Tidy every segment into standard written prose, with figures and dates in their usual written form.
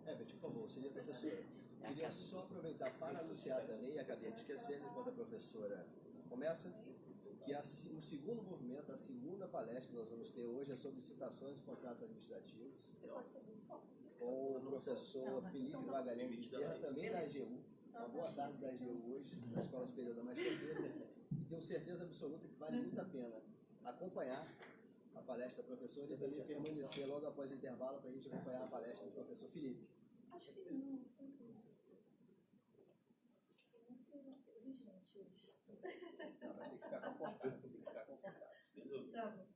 Herbert, por favor, seria professora. Queria só aproveitar para anunciar também, acabei de esquecer, enquanto a professora começa, que o segundo movimento, a segunda palestra que nós vamos ter hoje é sobre citações e contratos administrativos. Com o professor Felipe Magalhães Bezerra, também da AGU. Uma boa tarde da AGU hoje, na Escola Superior da Magistratura. E tenho certeza absoluta que vale muito a pena acompanhar a palestra da professora e também permanecer logo após o intervalo para a gente acompanhar a palestra do professor Felipe. Acho que não. Exigente hoje. Não, mas tem que ficar confortável. Tem que ficar confortável. Tá bom.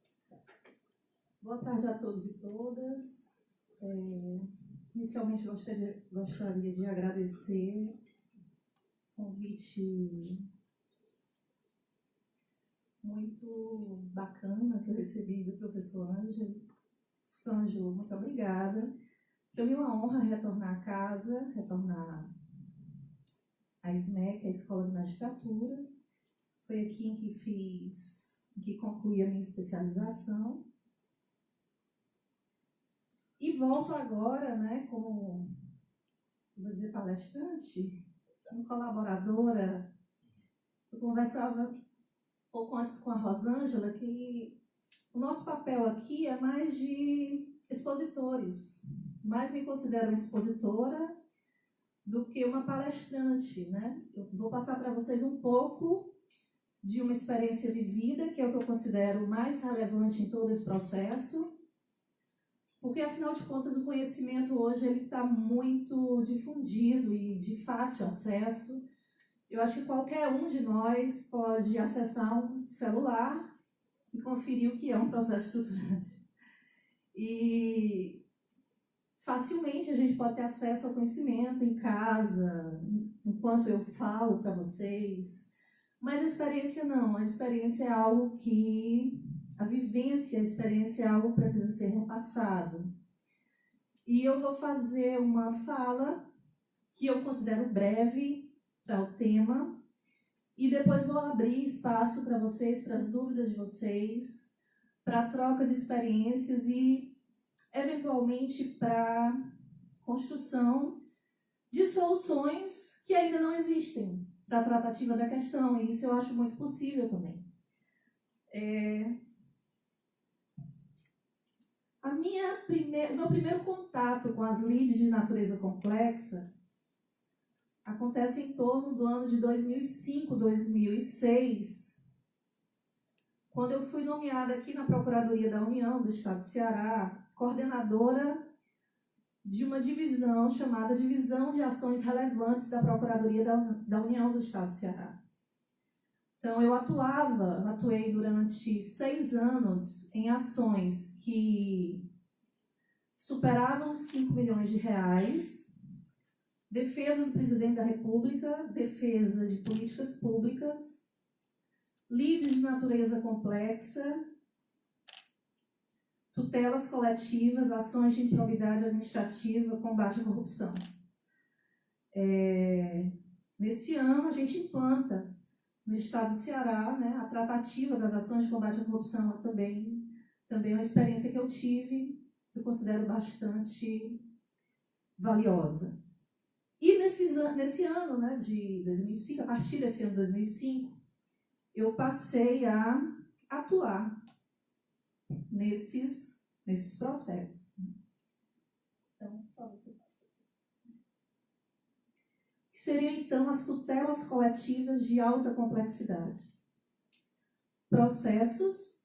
Boa tarde a todos e todas. Inicialmente gostaria de agradecer o convite muito bacana que eu recebi do professor Ângelo. Professor Ângelo, muito obrigada. Para mim é uma honra retornar à casa, retornar à SMEC, a Escola de Magistratura. Foi aqui em que concluí a minha especialização. E volto agora, né, como, vou dizer, palestrante, como colaboradora. Eu conversava um pouco antes com a Rosângela que o nosso papel aqui é mais de expositores. Mais me considero uma expositora do que uma palestrante, né? Eu vou passar para vocês um pouco de uma experiência vivida, que é o que eu considero mais relevante em todo esse processo, porque, afinal de contas, o conhecimento hoje está muito difundido e de fácil acesso. Eu acho que qualquer um de nós pode acessar um celular e conferir o que é um processo estruturante. E facilmente a gente pode ter acesso ao conhecimento em casa, enquanto eu falo para vocês. Mas a experiência não. A experiência é algo que... A vivência, a experiência é algo que precisa ser repassado. E eu vou fazer uma fala que eu considero breve para o tema, e depois vou abrir espaço para vocês, para as dúvidas de vocês, para a troca de experiências e, eventualmente, para a construção de soluções que ainda não existem para a tratativa da questão, e isso eu acho muito possível também. O meu primeiro contato com as leads de natureza complexa acontece em torno do ano de 2005, 2006, quando eu fui nomeada aqui na Procuradoria da União do Estado do Ceará, coordenadora de uma divisão chamada Divisão de Ações Relevantes da Procuradoria da União do Estado do Ceará. Então, eu atuei durante 6 anos em ações que superavam os 5 milhões de reais, defesa do presidente da República, defesa de políticas públicas, leads de natureza complexa, tutelas coletivas, ações de improbidade administrativa, combate à corrupção. Nesse ano, a gente implanta no estado do Ceará, né, a tratativa das ações de combate à corrupção também é uma experiência que eu tive, que eu considero bastante valiosa. E nesse ano, né, de 2005, a partir desse ano de 2005, eu passei a atuar nesses processos. Então, por favor, você passa. Que seriam, então, as tutelas coletivas de alta complexidade. Processos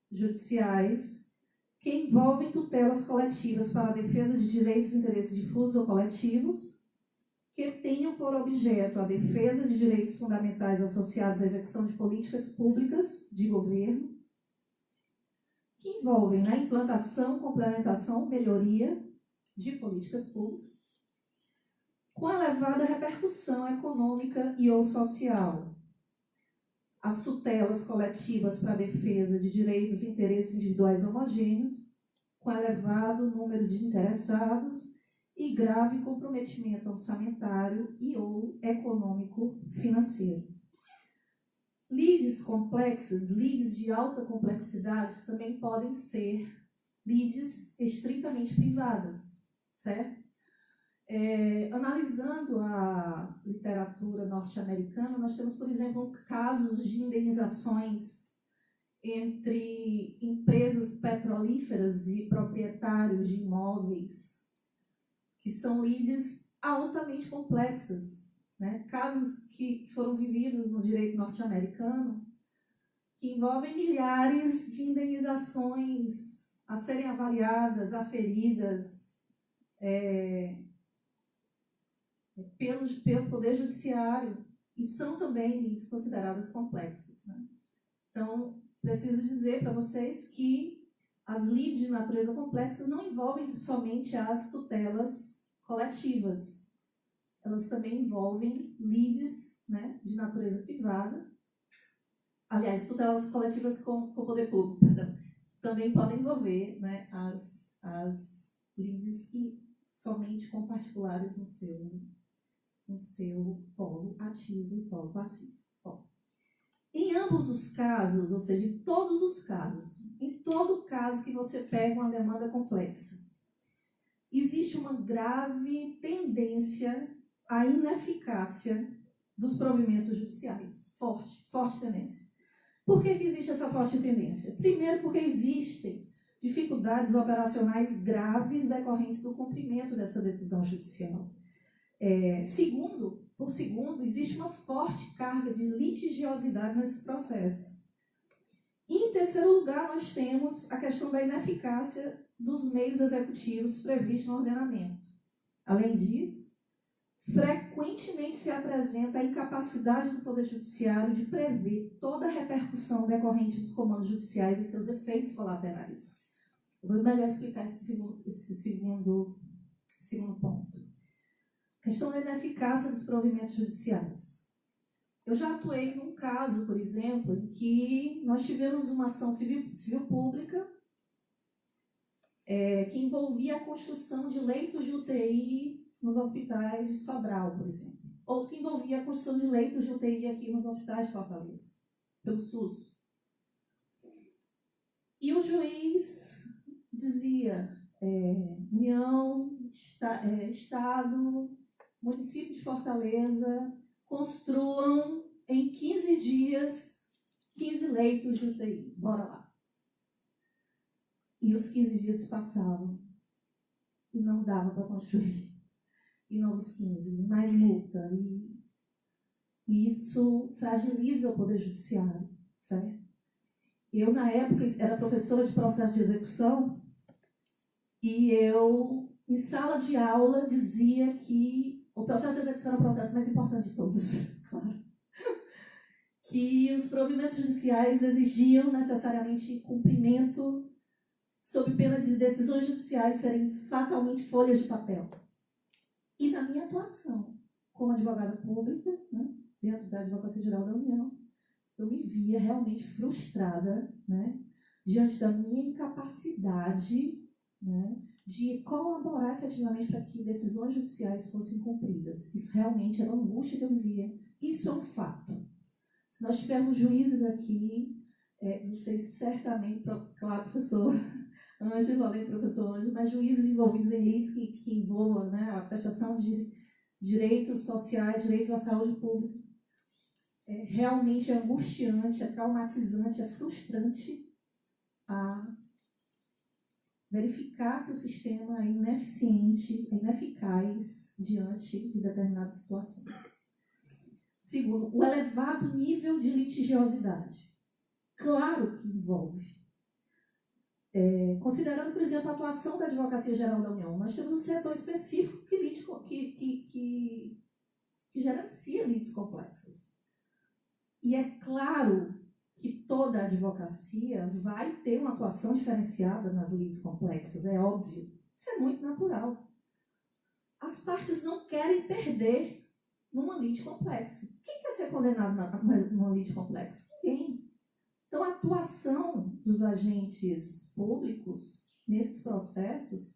judiciais que envolvem tutelas coletivas para a defesa de direitos e interesses difusos ou coletivos, que tenham por objeto a defesa de direitos fundamentais associados à execução de políticas públicas de governo, que envolvem na implantação, complementação, melhoria de políticas públicas, com elevada repercussão econômica e ou social. As tutelas coletivas para a defesa de direitos e interesses individuais homogêneos, com elevado número de interessados e grave comprometimento orçamentário e ou econômico-financeiro. Leads complexas, leads de alta complexidade, também podem ser leads estritamente privadas. certo? Analisando a literatura norte-americana, nós temos, por exemplo, casos de indenizações entre empresas petrolíferas e proprietários de imóveis, que são lides altamente complexas, né? Casos que foram vividos no direito norte-americano, que envolvem milhares de indenizações a serem avaliadas, aferidas pelo Poder Judiciário, e são também lides consideradas complexas, né? Então, preciso dizer para vocês que as lides de natureza complexa não envolvem somente as tutelas coletivas. Elas também envolvem lides, né, de natureza privada. Aliás, tutelas coletivas com o poder público, perdão, também podem envolver, né, as lides que somente com particulares no seu polo ativo e polo passivo. Bom, em ambos os casos, ou seja, em todos os casos, em todo caso que você pega uma demanda complexa, existe uma grave tendência à ineficácia dos provimentos judiciais. Forte tendência. Por que existe essa forte tendência? Primeiro, porque existem dificuldades operacionais graves decorrentes do cumprimento dessa decisão judicial. Segundo, existe uma forte carga de litigiosidade nesse processo. E, em terceiro lugar, nós temos a questão da ineficácia dos meios executivos previstos no ordenamento. Além disso, frequentemente se apresenta a incapacidade do Poder Judiciário de prever toda a repercussão decorrente dos comandos judiciais e seus efeitos colaterais. Eu vou melhor explicar esse segundo ponto. A questão da ineficácia dos provimentos judiciais. Eu já atuei num caso, por exemplo, em que nós tivemos uma ação civil pública que envolvia a construção de leitos de UTI nos hospitais de Sobral, por exemplo. Outro que envolvia a construção de leitos de UTI aqui nos hospitais de Fortaleza, pelo SUS. E o juiz dizia, União, Estado, município de Fortaleza, construam em 15 dias 15 leitos de UTI. Bora lá. E os 15 dias se passavam e não dava para construir. E novos 15, mais multa. E isso fragiliza o Poder Judiciário, certo? Eu, na época, era professora de processo de execução e eu, em sala de aula, dizia que o processo de execução era o processo mais importante de todos, claro. Que os provimentos judiciais exigiam necessariamente cumprimento sob pena de decisões judiciais serem fatalmente folhas de papel. E na minha atuação como advogada pública, né, dentro da Advocacia Geral da União, eu me via realmente frustrada, né, diante da minha incapacidade, né, de colaborar efetivamente para que decisões judiciais fossem cumpridas. Isso realmente era uma angústia que eu vivia. Isso é um fato. Se nós tivermos juízes aqui, vocês certamente, claro, professor Ângelo, além do professor Ângelo, mas juízes envolvidos em lides que envolvam, né, a prestação de direitos sociais, direitos à saúde pública, realmente é angustiante, é traumatizante, é frustrante a verificar que o sistema é ineficiente, é ineficaz diante de determinadas situações. Segundo, o elevado nível de litigiosidade. Claro que envolve. Considerando, por exemplo, a atuação da Advocacia Geral da União, nós temos um setor específico que gerencia lides complexas. E é claro que toda a advocacia vai ter uma atuação diferenciada nas lides complexas, é óbvio. Isso é muito natural. As partes não querem perder numa lide complexa. Quem quer ser condenado numa lide complexa? Ninguém. Então, a atuação dos agentes públicos nesses processos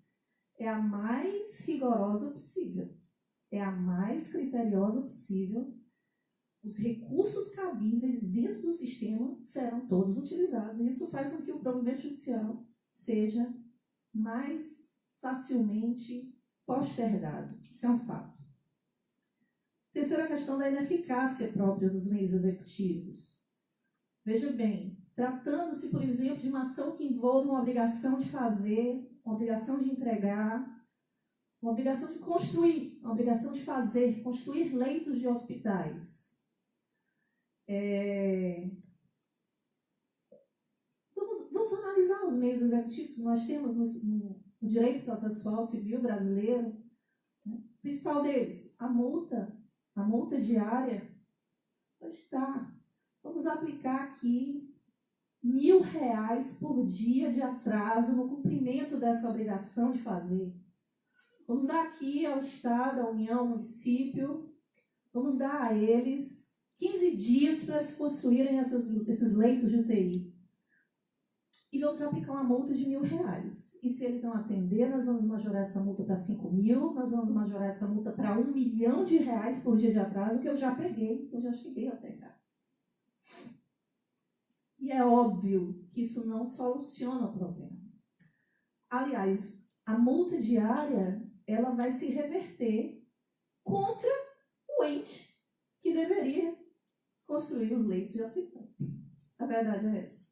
é a mais rigorosa possível, é a mais criteriosa possível. Os recursos cabíveis dentro do sistema serão todos utilizados. Isso faz com que o provimento judicial seja mais facilmente postergado. Isso é um fato. Terceira questão da ineficácia própria dos meios executivos. Veja bem, tratando-se, por exemplo, de uma ação que envolva uma obrigação de fazer, uma obrigação de entregar, uma obrigação de construir, uma obrigação de fazer, construir leitos de hospitais. Vamos analisar os meios executivos que nós temos no direito processual civil brasileiro. O principal deles, a multa diária. Pois tá, vamos aplicar aqui R$1.000 por dia de atraso no cumprimento dessa obrigação de fazer. Vamos dar aqui ao Estado, à União, ao município, vamos dar a eles 15 dias para eles construírem esses leitos de UTI. E vamos aplicar uma multa de R$1.000. E se ele não atender, nós vamos majorar essa multa para 5.000, nós vamos majorar essa multa para R$1 milhão por dia de atraso, que eu já peguei, eu já cheguei a pegar. E é óbvio que isso não soluciona o problema. Aliás, a multa diária, ela vai se reverter contra o ente que deveria construir os leitos de hospital. A verdade é essa.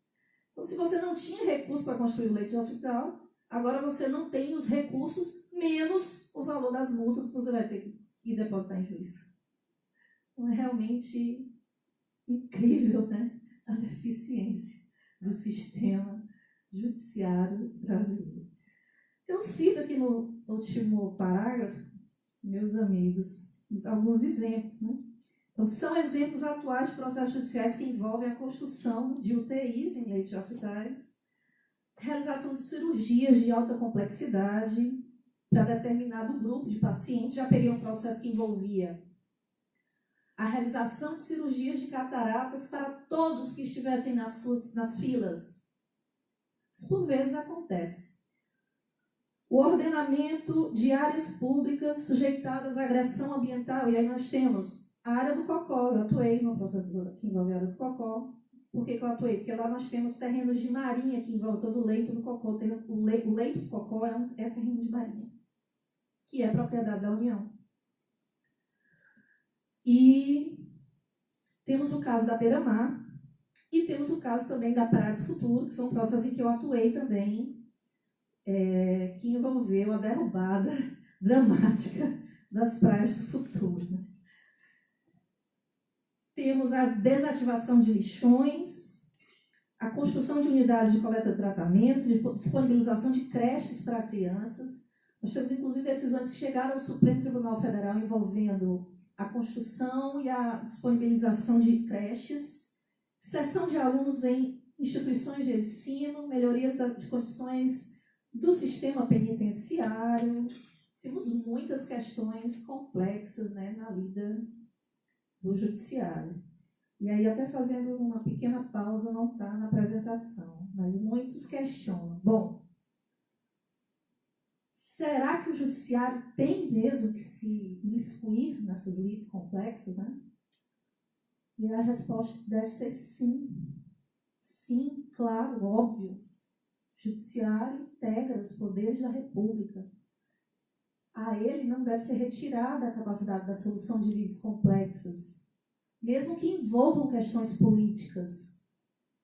Então, se você não tinha recurso para construir o leito de hospital, agora você não tem os recursos menos o valor das multas que você vai ter que ir depositar em juízo. Então, é realmente incrível, né? A deficiência do sistema judiciário brasileiro. Eu cito aqui no último parágrafo, meus amigos, alguns exemplos, né? Então, são exemplos atuais de processos judiciais que envolvem a construção de UTIs em leitos de hospitais, realização de cirurgias de alta complexidade para determinado grupo de pacientes. Já peguei um processo que envolvia a realização de cirurgias de cataratas para todos que estivessem nas filas. Isso por vezes acontece. O ordenamento de áreas públicas sujeitadas à agressão ambiental. E aí nós temos a área do Cocó. Eu atuei no processo que envolve a área do Cocó. Por que eu atuei? Porque lá nós temos terrenos de marinha que envolvem todo o leito do Cocó. O leito do Cocó é terreno de marinha, que é propriedade da União. E temos o caso da Beira-Mar e temos o caso também da Praia do Futuro, que foi um processo em que eu atuei também, que envolveu a derrubada dramática das praias do futuro. Temos a desativação de lixões, a construção de unidades de coleta e tratamento, de disponibilização de creches para crianças. Nós temos, inclusive, decisões que chegaram ao Supremo Tribunal Federal envolvendo a construção e a disponibilização de creches, cessão de alunos em instituições de ensino, melhorias de condições do sistema penitenciário. Temos muitas questões complexas, né, na lida do judiciário. E aí, até fazendo uma pequena pausa, não está na apresentação, mas muitos questionam. Bom, será que o judiciário tem mesmo que se imiscuir nessas lides complexas, né? E a resposta deve ser sim. Sim, claro, óbvio. O judiciário integra os poderes da República. A ele não deve ser retirada a capacidade da solução de lides complexas, mesmo que envolvam questões políticas.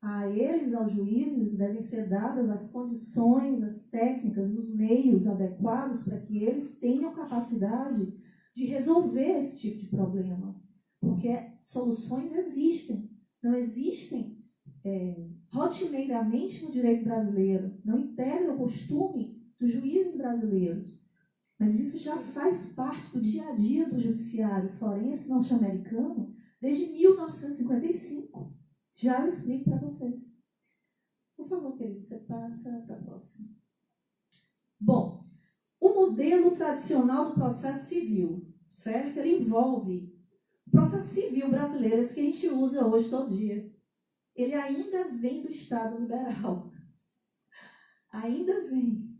A eles, aos juízes, devem ser dadas as condições, as técnicas, os meios adequados para que eles tenham capacidade de resolver esse tipo de problema. Porque soluções existem. Não existem rotineiramente no direito brasileiro. Não integra o costume dos juízes brasileiros. Mas isso já faz parte do dia a dia do judiciário forense norte-americano desde 1955. Já eu explico para vocês. Por favor, querido, você passa para a próxima. Bom, o modelo tradicional do processo civil, certo? Ele envolve o processo civil brasileiro, esse que a gente usa hoje todo dia. Ele ainda vem do Estado liberal. Ainda vem.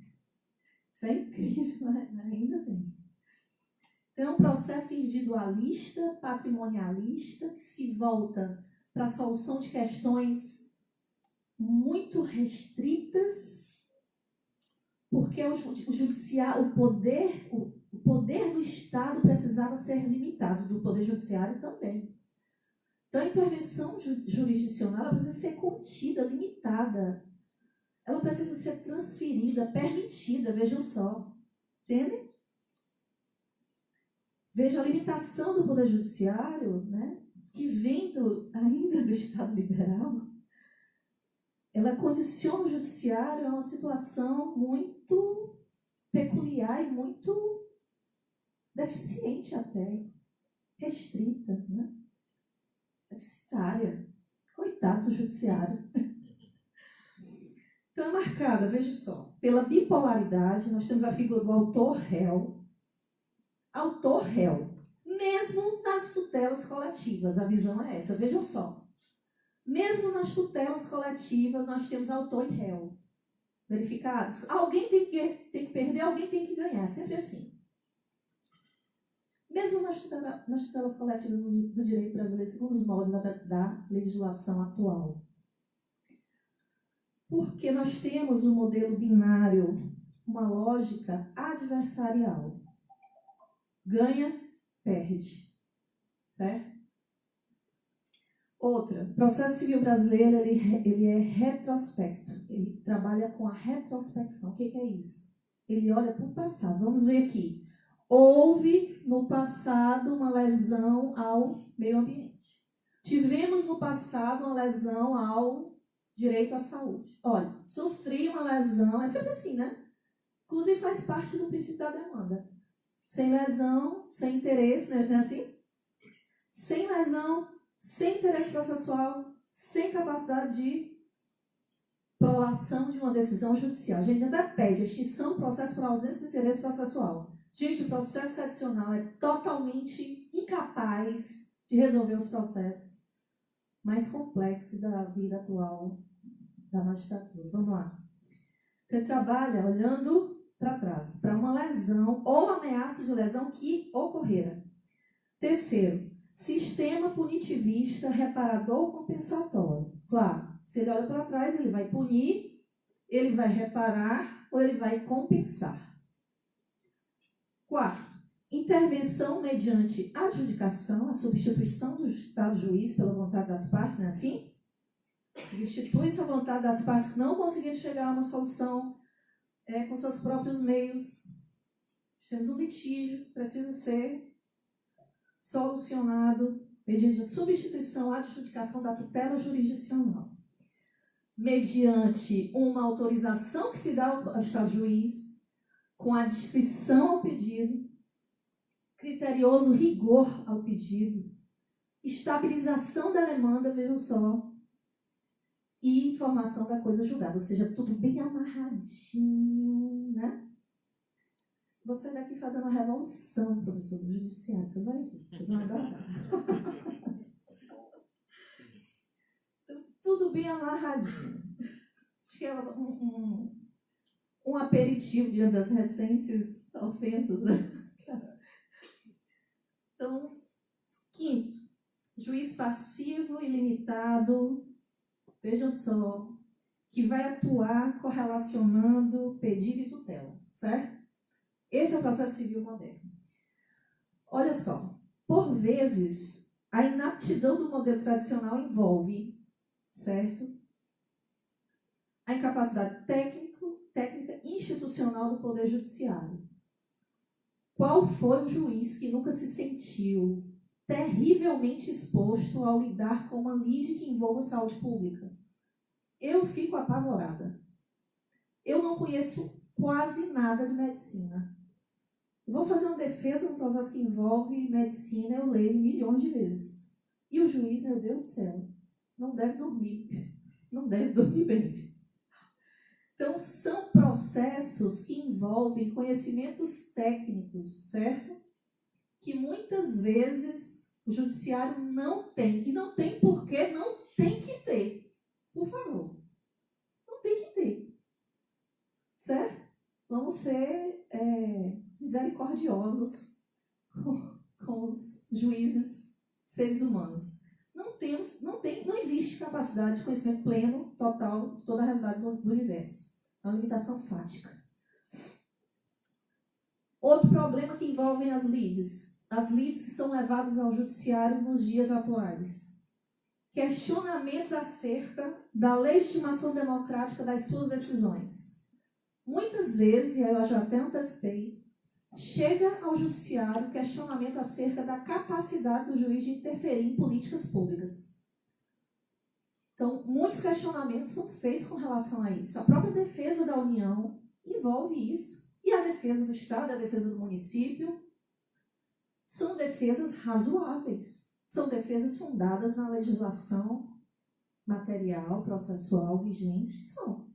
Isso é incrível, mas ainda vem. Então, é um processo individualista, patrimonialista, que se volta para a solução de questões muito restritas, porque o poder do Estado precisava ser limitado, do Poder Judiciário também. Então, a intervenção jurisdicional ela precisa ser contida, limitada. Ela precisa ser transferida, permitida, vejam só. Entendem? Veja a limitação do Poder Judiciário, né, que vem ainda do Estado liberal. Ela condiciona o Judiciário a uma situação muito peculiar e muito deficiente até, restrita, né? Deficitária. Coitado do Judiciário. Então, é marcada, veja só, pela bipolaridade, nós temos a figura do autor-réu. Autor-réu. Mesmo nas tutelas coletivas, a visão é essa, vejam só. Mesmo nas tutelas coletivas, nós temos autor e réu. Verificados? Alguém tem que perder, alguém tem que ganhar. Sempre assim. Mesmo nas tutelas coletivas do direito brasileiro, segundo os moldes da legislação atual. Porque nós temos um modelo binário, uma lógica adversarial. Ganha, perde. Certo? Outra, o processo civil brasileiro ele é retrospecto. Ele trabalha com a retrospecção. O que é isso? Ele olha para o passado. Vamos ver aqui. Houve no passado uma lesão ao meio ambiente. Tivemos no passado uma lesão ao direito à saúde. Olha, sofri uma lesão, é sempre assim, né? Inclusive faz parte do princípio da demanda. Sem lesão, sem interesse, não é assim? Sem lesão, sem interesse processual, sem capacidade de prolação de uma decisão judicial. A gente até pede a extinção do processo por ausência de interesse processual. Gente, o processo tradicional é totalmente incapaz de resolver os processos mais complexos da vida atual da magistratura. Vamos lá. Então, ele trabalha olhando para trás, para uma lesão ou ameaça de lesão que ocorrera. Terceiro, sistema punitivista, reparador ou compensatório. Claro, se ele olha para trás, ele vai punir, ele vai reparar ou ele vai compensar. Quarto, intervenção mediante adjudicação, a substituição do Estado juiz pela vontade das partes, não é assim? Substitui-se a vontade das partes que não conseguiram chegar a uma solução com seus próprios meios. Temos um litígio que precisa ser solucionado mediante a substituição, a adjudicação da tutela jurisdicional. Mediante uma autorização que se dá ao Estado juiz, com a descrição ao pedido, criterioso rigor ao pedido, estabilização da demanda, vejam só, e informação da coisa julgada, ou seja, tudo bem amarradinho, né? Você daqui fazendo a revolução, professor do judiciário, você vai ver, vocês vão adorar. Então, tudo bem amarradinho. Acho que é um aperitivo diante das recentes ofensas, né? Então, quinto, juiz passivo e limitado, vejam só, que vai atuar correlacionando pedido e tutela, certo? Esse é o processo civil moderno. Olha só, por vezes, a inaptidão do modelo tradicional envolve, certo? A incapacidade técnica institucional do Poder Judiciário. Qual foi o juiz que nunca se sentiu terrivelmente exposto ao lidar com uma lide que envolva saúde pública? Eu fico apavorada. Eu não conheço quase nada de medicina. Vou fazer uma defesa no processo que envolve medicina, eu leio milhões de vezes. E o juiz, meu Deus do céu, não deve dormir. Não deve dormir bem. Então, são processos que envolvem conhecimentos técnicos, certo? Que muitas vezes o judiciário não tem. E não tem porque não tem que ter. Por favor. Não tem que ter. Certo? Vamos ser misericordiosos com os juízes seres humanos. Não existe capacidade de conhecimento pleno, total, de toda a realidade do universo. É uma limitação fática. Outro problema que envolve as lides que são levadas ao judiciário nos dias atuais. Questionamentos acerca da legitimação democrática das suas decisões. Muitas vezes, e aí eu já até antecipei, chega ao judiciário questionamento acerca da capacidade do juiz de interferir em políticas públicas. Então, muitos questionamentos são feitos com relação a isso. A própria defesa da União envolve isso. E a defesa do Estado, a defesa do município, são defesas razoáveis. São defesas fundadas na legislação material, processual, vigente. São.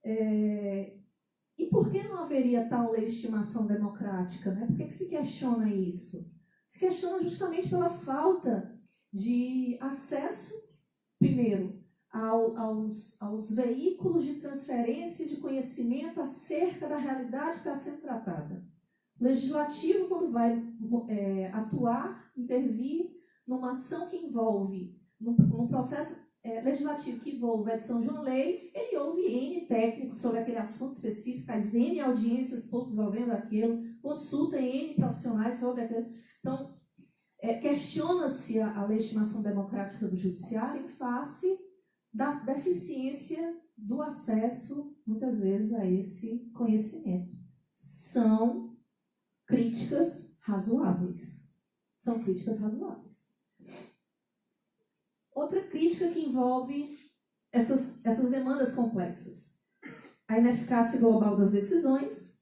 E por que não haveria tal legitimação democrática? Né? Por que se questiona isso? Se questiona justamente pela falta de acesso, primeiro, aos veículos de transferência de conhecimento acerca da realidade que está sendo tratada. O legislativo, quando vai atuar, intervir numa ação que envolve, num processo legislativo que envolve a edição de uma lei, ele ouve N técnicos sobre aquele assunto específico, faz N audiências públicas envolvendo aquilo, consulta N profissionais sobre aquilo. Então, questiona-se a legitimação democrática do judiciário em face da deficiência do acesso, muitas vezes, a esse conhecimento. São críticas razoáveis. São críticas razoáveis. Outra crítica que envolve essas demandas complexas. A ineficácia global das decisões.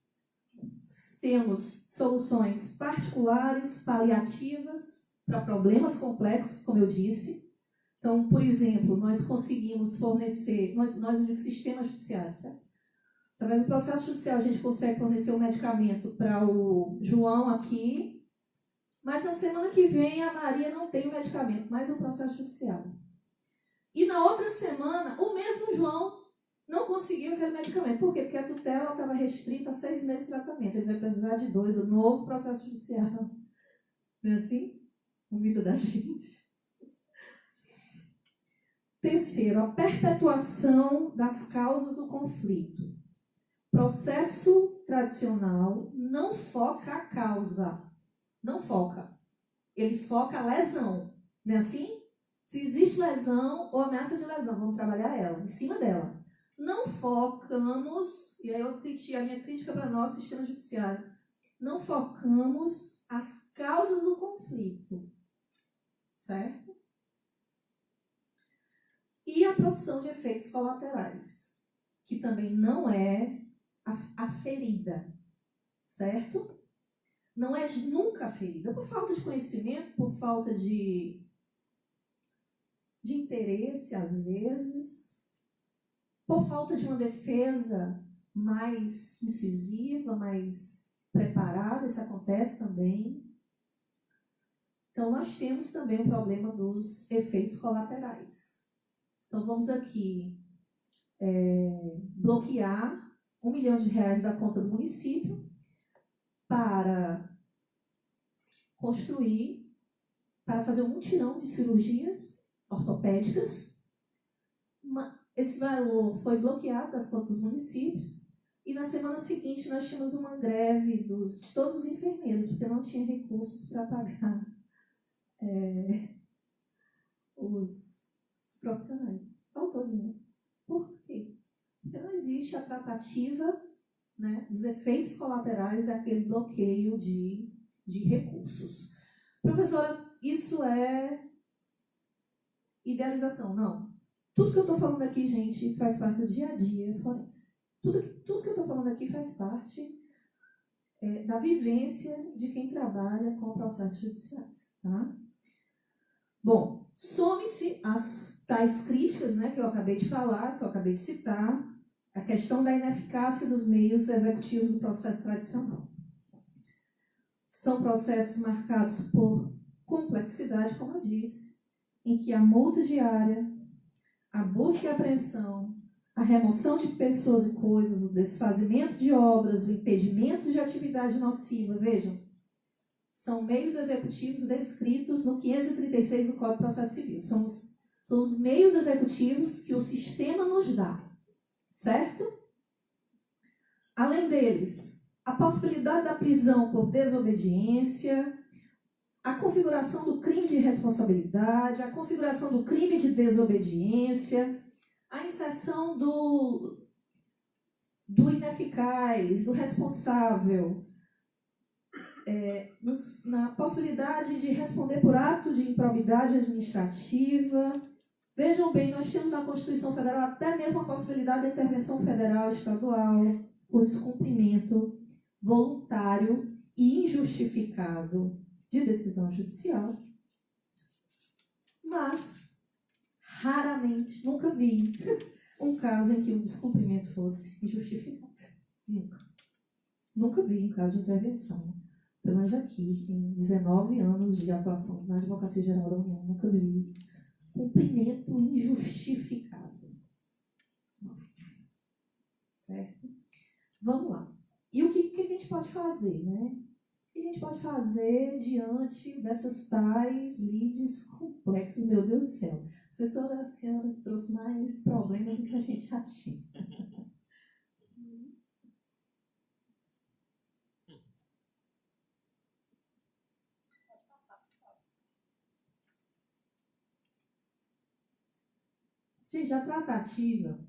Temos soluções particulares, paliativas, para problemas complexos, como eu disse. Então, por exemplo, nós conseguimos fornecer, nós no sistema judiciário, certo? Através do processo judicial, a gente consegue fornecer um medicamento para o João aqui, mas na semana que vem a Maria não tem o medicamento, mais um processo judicial. E na outra semana, o mesmo João não conseguiu aquele medicamento. Por quê? Porque a tutela estava restrita a 6 meses de tratamento. Ele vai precisar de 2, o novo processo judicial. Não é assim? A vida da gente. Terceiro, a perpetuação das causas do conflito. Processo tradicional não foca a causa. Não foca. Ele foca a lesão. Não é assim? Se existe lesão ou ameaça de lesão, vamos trabalhar ela, em cima dela. Não focamos, e aí a minha crítica para nós, sistema judiciário, não focamos as causas do conflito. Certo? E a produção de efeitos colaterais, que também não é aferida, certo? Não é nunca aferida, por falta de conhecimento, por falta de interesse, às vezes, por falta de uma defesa mais incisiva, mais preparada, isso acontece também. Então, nós temos também o problema dos efeitos colaterais. Então, vamos aqui bloquear R$1 milhão da conta do município para construir, para fazer um mutirão de cirurgias ortopédicas. Esse valor foi bloqueado das contas dos municípios e na semana seguinte nós tínhamos uma greve de todos os enfermeiros, porque não tinha recursos para pagar os profissionais. Faltou dinheiro. Por quê? Porque não existe a tratativa, né, dos efeitos colaterais daquele bloqueio de recursos. Professora, isso é idealização? Não. Tudo que eu estou falando aqui, gente, faz parte do dia a dia forense. Tudo que eu estou falando aqui faz parte da vivência de quem trabalha com processos judiciais. Tá? Bom, some-se as tais críticas, né, que eu acabei de falar, que eu acabei de citar, a questão da ineficácia dos meios executivos do processo tradicional. São processos marcados por complexidade, como eu disse, em que a multa diária, a busca e apreensão, a remoção de pessoas e coisas, o desfazimento de obras, o impedimento de atividade nociva, vejam, são meios executivos descritos no 536 do Código de Processo Civil. São os meios executivos que o sistema nos dá, certo? Além deles, a possibilidade da prisão por desobediência, a configuração do crime de responsabilidade, a configuração do crime de desobediência, a inserção do ineficaz, do responsável, na possibilidade de responder por ato de improbidade administrativa. Vejam bem, nós temos na Constituição Federal até mesmo a possibilidade da intervenção federal e estadual por descumprimento voluntário e injustificado de decisão judicial. Mas, raramente, nunca vi um caso em que o descumprimento fosse injustificado. Nunca. Nunca vi um caso de intervenção. Pelo menos aqui, em 19 anos de atuação na Advocacia Geral da União, nunca vi cumprimento injustificado. Certo? Vamos lá. E o que a gente pode fazer, né? O que a gente pode fazer diante dessas tais lides complexas? Meu Deus do céu. Professora, a senhora trouxe mais problemas do que a gente já tinha. Gente, a tratativa,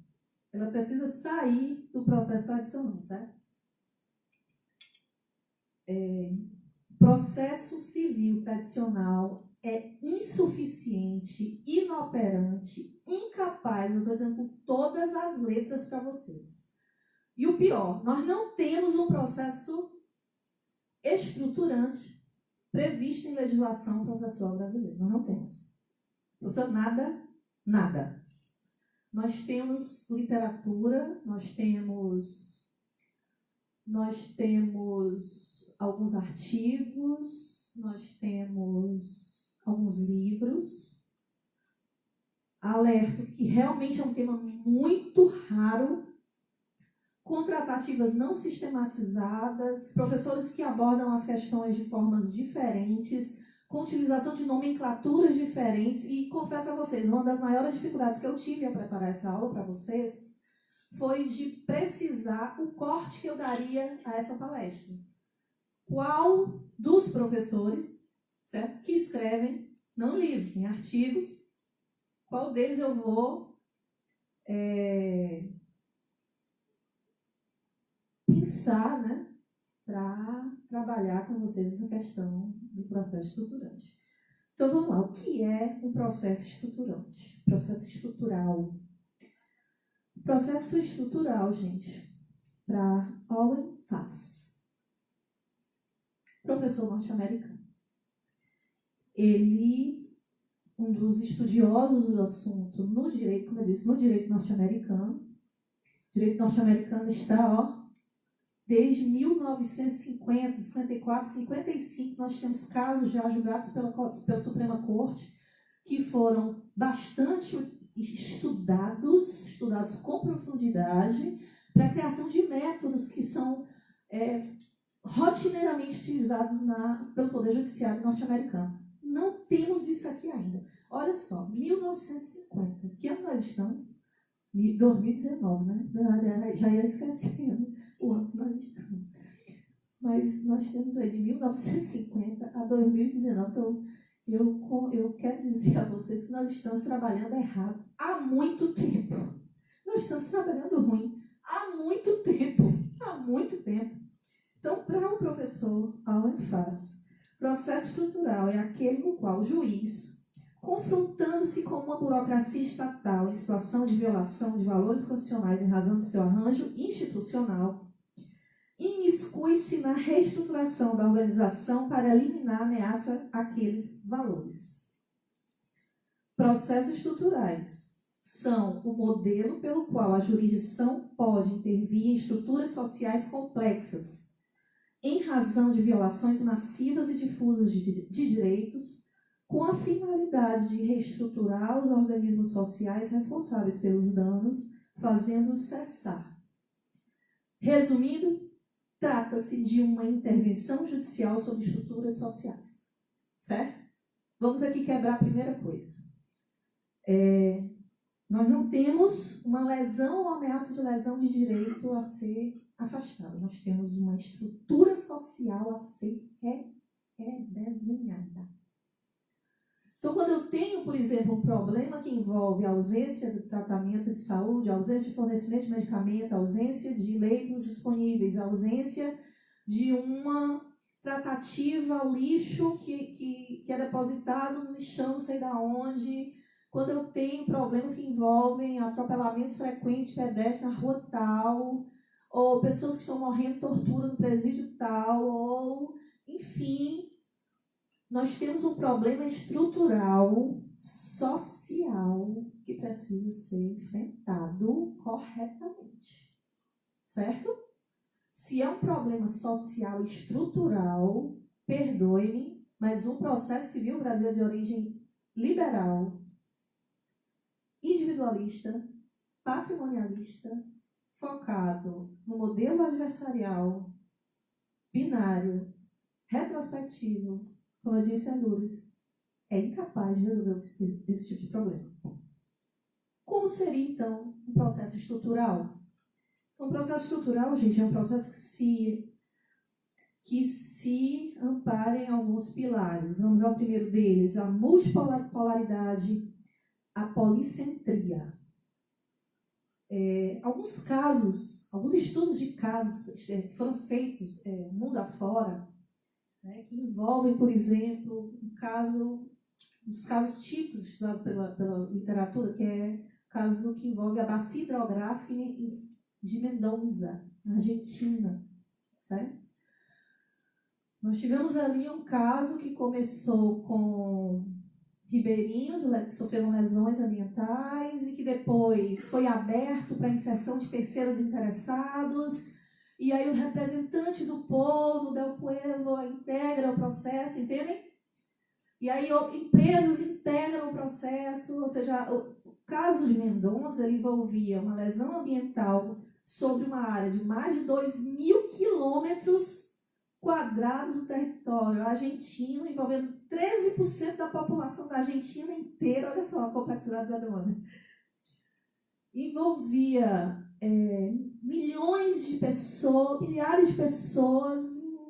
ela precisa sair do processo tradicional, certo? Processo civil tradicional é insuficiente, inoperante, incapaz, eu estou dizendo com todas as letras para vocês. E o pior, nós não temos um processo estruturante previsto em legislação processual brasileira. Nós não temos. Professor, nada. Nós temos literatura, nós temos alguns artigos, nós temos alguns livros. Alerto que realmente é um tema muito raro, com tratativas não sistematizadas, professores que abordam as questões de formas diferentes, com utilização de nomenclaturas diferentes, e confesso a vocês, uma das maiores dificuldades que eu tive a preparar essa aula para vocês foi de precisar o corte que eu daria a essa palestra. Qual dos professores, certo, que escrevem, não livros, em artigos, qual deles eu vou pensar, né, para trabalhar com vocês essa questão do processo estruturante. Então, vamos lá. O que é um processo estruturante? Processo estrutural. Processo estrutural, gente, para Owen Fass, professor norte-americano. Ele, um dos estudiosos do assunto no direito, como eu disse, no direito norte-americano. O direito norte-americano está, desde 1950, 54, 55, nós temos casos já julgados pela Suprema Corte, que foram bastante estudados com profundidade, para a criação de métodos que são rotineiramente utilizados pelo Poder Judiciário norte-americano. Não temos isso aqui ainda. Olha só, 1950, que ano nós estamos? 2019, né? Já ia esquecendo o ano que nós estamos. Mas nós temos aí de 1950 a 2019. Então, eu quero dizer a vocês que nós estamos trabalhando errado há muito tempo. Nós estamos trabalhando ruim há muito tempo. Há muito tempo. Então, para o professor Owen Fass, processo estrutural é aquele no qual o juiz, confrontando-se com uma burocracia estatal em situação de violação de valores constitucionais em razão de seu arranjo institucional, imiscui-se na reestruturação da organização para eliminar a ameaça àqueles valores. Processos estruturais são o modelo pelo qual a jurisdição pode intervir em estruturas sociais complexas, em razão de violações massivas e difusas de direitos, com a finalidade de reestruturar os organismos sociais responsáveis pelos danos, fazendo-os cessar. Resumindo, trata-se de uma intervenção judicial sobre estruturas sociais. Certo? Vamos aqui quebrar a primeira coisa. Nós não temos uma lesão ou ameaça de lesão de direito a ser afastada. Nós temos uma estrutura social a ser redesenhada. Então, quando eu tenho, por exemplo, um problema que envolve a ausência de tratamento de saúde, a ausência de fornecimento de medicamento, a ausência de leitos disponíveis, a ausência de uma tratativa ao lixo que é depositado no lixão, não sei de onde, quando eu tenho problemas que envolvem atropelamentos frequentes de pedestres na rua tal, ou pessoas que estão morrendo de tortura no presídio tal, ou, enfim, nós temos um problema estrutural, social, que precisa ser enfrentado corretamente. Certo? Se é um problema social estrutural, perdoe-me, mas o processo civil brasileiro de origem liberal, individualista, patrimonialista, focado no modelo adversarial, binário, retrospectivo, como eu disse a Lourdes, é incapaz de resolver esse tipo de problema. Como seria, então, um processo estrutural? Um processo estrutural, gente, é um processo que se ampara em alguns pilares. Vamos ao primeiro deles, a multipolaridade, a policentria. Alguns casos, alguns estudos de casos que foram feitos mundo afora, né, que envolvem, por exemplo, um dos casos típicos estudados pela literatura, que é o caso que envolve a bacia hidrográfica de Mendoza, na Argentina. Certo? Nós tivemos ali um caso que começou com ribeirinhos que sofreram lesões ambientais e que depois foi aberto para inserção de terceiros interessados, e aí o representante do povo, del pueblo, integra o processo, entendem? E aí empresas integram o processo, ou seja, o caso de Mendoza envolvia uma lesão ambiental sobre uma área de mais de 2.000 quilômetros quadrados do território argentino, envolvendo 13% da população da Argentina inteira. Olha só a complexidade da demanda. Envolvia milhões de pessoas, milhares de pessoas,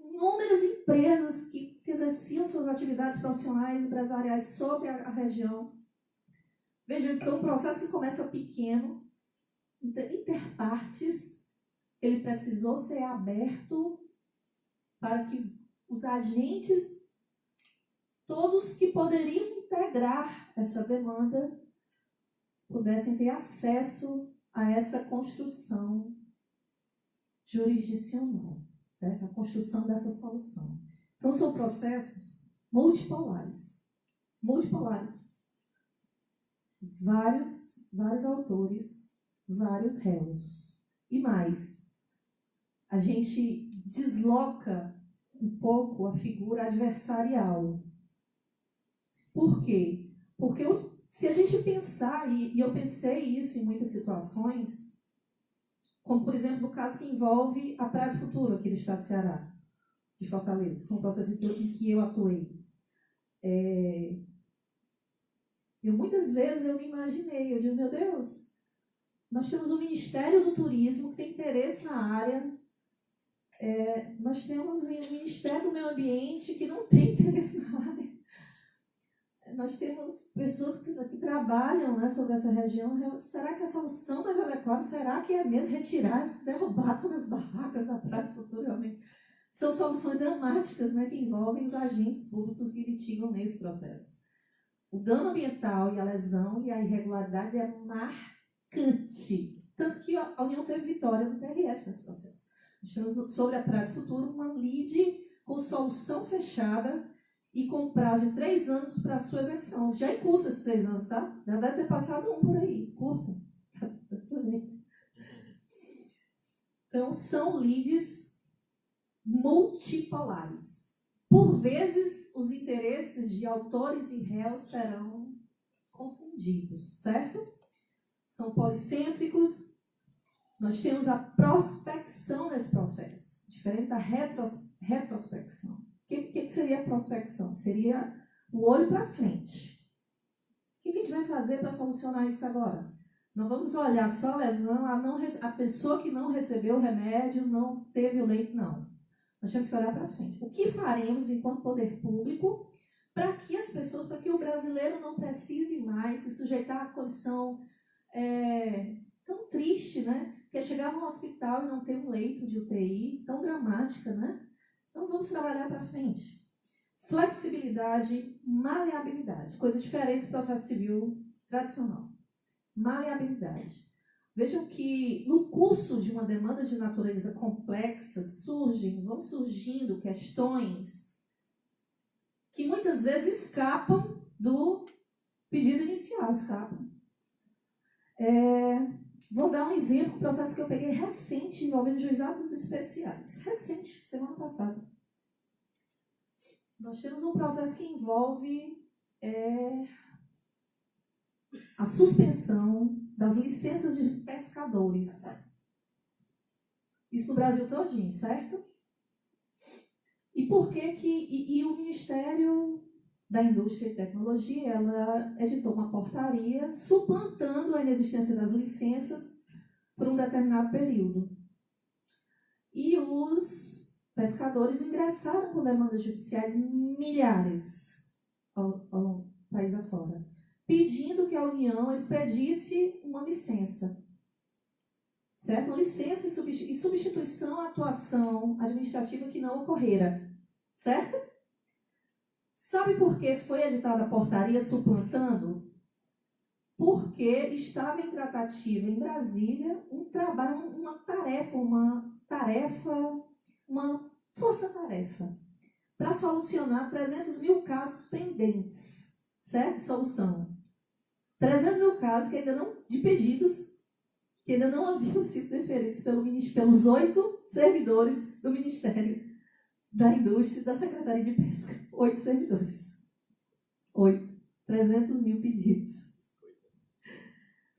inúmeras empresas que exerciam suas atividades profissionais e empresariais sobre a região. Vejam, então, um processo que começa pequeno, interpartes, ele precisou ser aberto para que os agentes, todos que poderiam integrar essa demanda, pudessem ter acesso a essa construção jurisdicional, certo? A construção dessa solução. Então, são processos multipolares. Multipolares. Vários autores, vários réus. E mais, a gente desloca um pouco a figura adversarial. Por quê? Porque se a gente pensar, e eu pensei isso em muitas situações, como, por exemplo, no caso que envolve a Praia do Futuro, aqui do estado do Ceará, de Fortaleza, foi um processo em que eu atuei. Muitas vezes eu me imaginei, eu digo, meu Deus, nós temos o Ministério do Turismo que tem interesse na área, nós temos o Ministério do Meio Ambiente que não tem interesse na área, nós temos pessoas que trabalham, né, sobre essa região. Será que a solução mais adequada, será que é mesmo retirar, derrubar todas as barracas da Praia do Futuro? Realmente são soluções dramáticas, né, que envolvem os agentes públicos que litigam nesse processo. O dano ambiental e a lesão e a irregularidade é marcante. Tanto que a União teve vitória no TRF nesse processo. Nós temos sobre a Praia do Futuro uma lide com solução fechada e com prazo de 3 anos para a sua execução. Já em curso esses 3 anos, tá? Já deve ter passado um por aí, curto. Então, são lides multipolares. Por vezes, os interesses de autores e réus serão confundidos, certo? São policêntricos. Nós temos a prospecção nesse processo, diferente da retrospecção. O que seria a prospecção? Seria o olho para frente. O que a gente vai fazer para solucionar isso agora? Não vamos olhar só a lesão, a pessoa que não recebeu o remédio, não teve o leito, não. Nós temos que olhar para frente. O que faremos enquanto poder público para que as pessoas, para que o brasileiro não precise mais se sujeitar à condição tão triste, né? Que é chegar num hospital e não ter um leito de UTI, tão dramática, né? Então vamos trabalhar para frente. Flexibilidade, maleabilidade, coisa diferente do processo civil tradicional. Maleabilidade. Vejam que no curso de uma demanda de natureza complexa vão surgindo questões que muitas vezes escapam do pedido inicial, Vou dar um exemplo, um processo que eu peguei recente envolvendo juizados especiais. Recente, semana passada. Nós temos um processo que envolve a suspensão das licenças de pescadores. Isso no Brasil todinho, certo? E por que que o Ministério da Indústria e Tecnologia, ela editou uma portaria suplantando a inexistência das licenças por um determinado período. E os pescadores ingressaram com demandas judiciais milhares ao país afora, pedindo que a União expedisse uma licença. Certo? Uma licença e substituição à atuação administrativa que não ocorrera. Certo? Sabe por que foi editada a portaria suplantando? Porque estava em tratativa em Brasília um trabalho, uma força-tarefa para solucionar 300 mil casos pendentes. Certo? Solução. 300 mil casos que ainda não, de pedidos que ainda não haviam sido deferidos pelos 8 servidores do Ministério da Indústria e da Secretaria de Pesca. 8 servidores. 300 mil pedidos.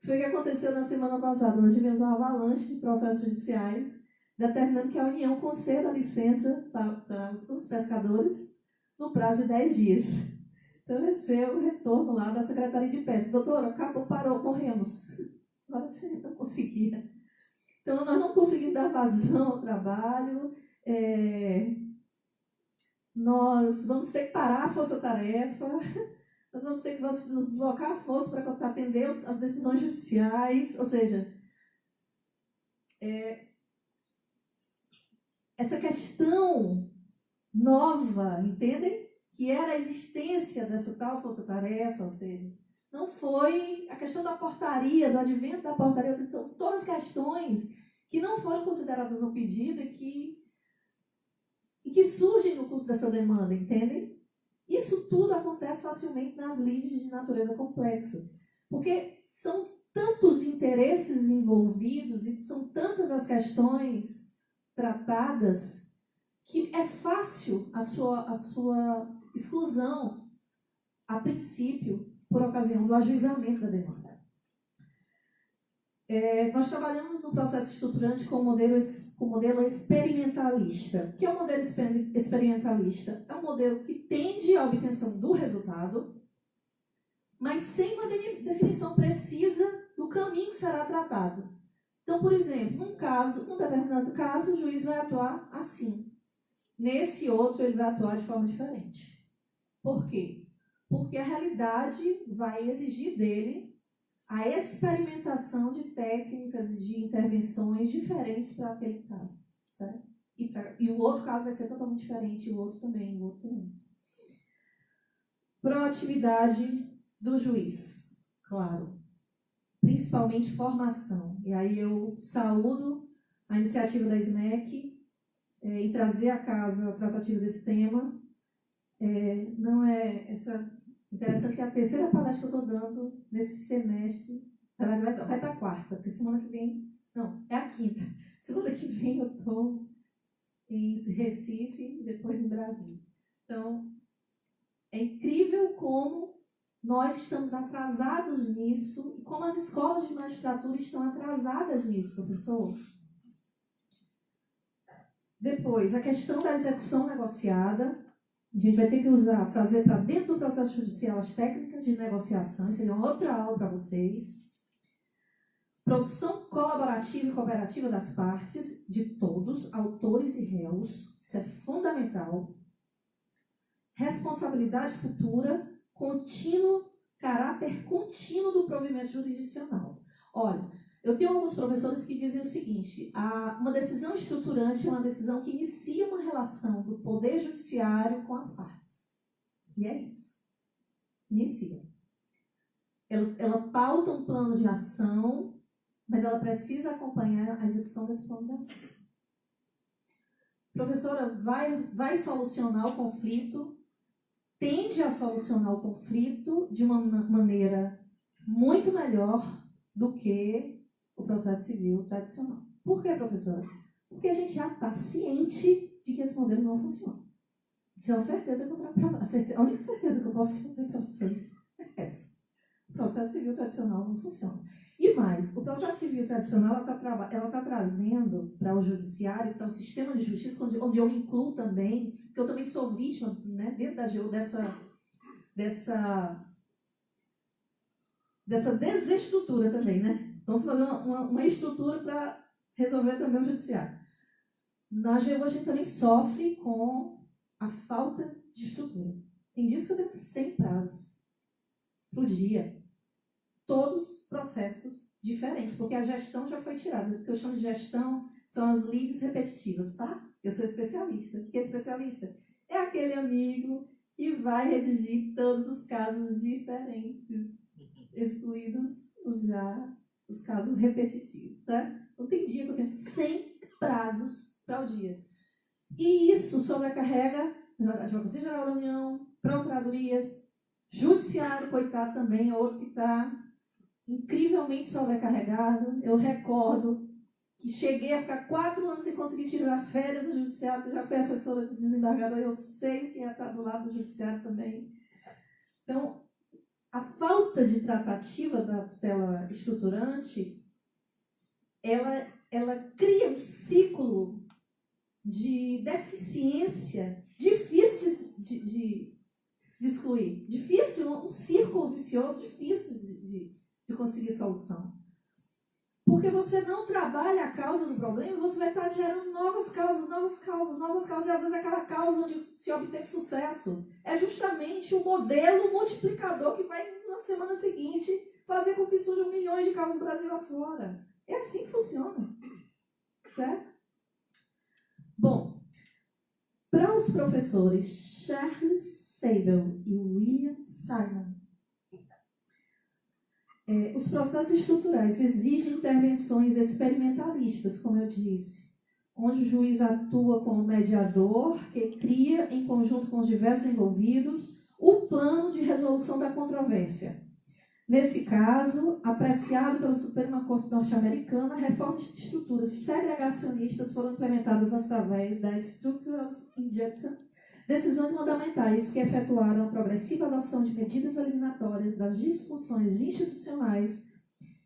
Foi o que aconteceu na semana passada. Nós tivemos uma avalanche de processos judiciais determinando que a União conceda a licença para os pescadores no prazo de 10 dias. Então, esse é o retorno lá da Secretaria de Pesca. Doutora, acabou, parou, morremos. Agora você não conseguia. Então, nós não conseguimos dar vazão ao trabalho. Nós vamos ter que parar a força-tarefa. Nós vamos ter que nos deslocar a força para atender as decisões judiciais. Ou seja, essa questão nova, entendem? Que era a existência dessa tal força-tarefa, ou seja, não foi a questão da portaria, do advento da portaria, ou seja, são todas questões que não foram consideradas no pedido e que surgem no curso dessa demanda, entendem? Isso tudo acontece facilmente nas lides de natureza complexa, porque são tantos interesses envolvidos e são tantas as questões tratadas que é fácil a sua exclusão, a princípio, por ocasião do ajuizamento da demanda. Nós trabalhamos no processo estruturante com o modelo experimentalista. O que é o modelo experimentalista? É um modelo que tende à obtenção do resultado, mas sem uma definição precisa do caminho que será tratado. Então, por exemplo, num determinado caso, o juiz vai atuar assim. Nesse outro, ele vai atuar de forma diferente. Por quê? Porque a realidade vai exigir dele a experimentação de técnicas e de intervenções diferentes para aquele caso. Certo? E o outro caso vai ser totalmente diferente, e o outro também, o outro também. Proatividade do juiz, claro. Principalmente formação. E aí eu saúdo a iniciativa da SMEC em trazer à casa a tratativa desse tema. Não é interessante que a terceira palestra que eu estou dando nesse semestre, ela vai para a quarta, porque semana que vem, não, é a quinta. Semana que vem eu estou em Recife e depois em Brasília. Então, é incrível como nós estamos atrasados nisso e como as escolas de magistratura estão atrasadas nisso, professor. Depois, a questão da execução negociada. A gente vai ter que trazer para dentro do processo judicial as técnicas de negociação. Isso é uma outra aula para vocês. Produção colaborativa e cooperativa das partes, de todos, autores e réus, isso é fundamental. Responsabilidade futura, caráter contínuo do provimento jurisdicional. Olha, eu tenho alguns professores que dizem o seguinte: uma decisão estruturante é uma decisão que inicia uma relação do Poder Judiciário com as partes. E é isso. Inicia. Ela pauta um plano de ação, mas ela precisa acompanhar a execução desse plano de ação. Professora, vai solucionar o conflito, tende a solucionar o conflito de uma maneira muito melhor do que o processo civil tradicional. Por quê, professora? Porque a gente já está ciente de que esse modelo não funciona. Isso é uma certeza que eu trago para vocês. A única certeza que eu posso dizer para vocês é essa. O processo civil tradicional não funciona. E mais, o processo civil tradicional ela tá trazendo para o judiciário, para o sistema de justiça, onde eu me incluo também, porque eu também sou vítima, né, dentro dessa desestrutura também, né? Vamos fazer uma estrutura para resolver também o judiciário. Na AGU a gente também sofre com a falta de estrutura. Tem dias que eu tenho 100 prazos por dia. Todos processos diferentes, porque a gestão já foi tirada. O que eu chamo de gestão são as leads repetitivas, tá? Eu sou especialista. O que é especialista? É aquele amigo que vai redigir todos os casos diferentes, excluídos os casos repetitivos, tá? Então tem dia que eu tenho 100 prazos para o dia. E isso sobrecarrega a Advocacia Geral da União, procuradorias, judiciário, coitado também, é outro que está incrivelmente sobrecarregado. Eu recordo que cheguei a ficar 4 anos sem conseguir tirar férias do judiciário, que eu já fui assessora do desembargador, e eu sei o que é estar do lado do judiciário também. Então, a falta de tratativa da tutela estruturante, ela cria um ciclo de deficiência difícil de excluir. Difícil, um círculo vicioso, difícil de conseguir solução. Porque você não trabalha a causa do problema, você vai estar gerando novas causas, e às vezes aquela causa onde se obteve sucesso é justamente o modelo multiplicador que vai, na semana seguinte, fazer com que surjam milhões de causas do Brasil afora. É assim que funciona. Certo? Bom, para os professores Charles Seibel e William Simon, os processos estruturais exigem intervenções experimentalistas, como eu disse, onde o juiz atua como mediador, que cria, em conjunto com os diversos envolvidos, o plano de resolução da controvérsia. Nesse caso, apreciado pela Suprema Corte norte-americana, reformas de estruturas segregacionistas foram implementadas através da Structural Injunction, decisões mandamentais que efetuaram a progressiva adoção de medidas eliminatórias das disfunções institucionais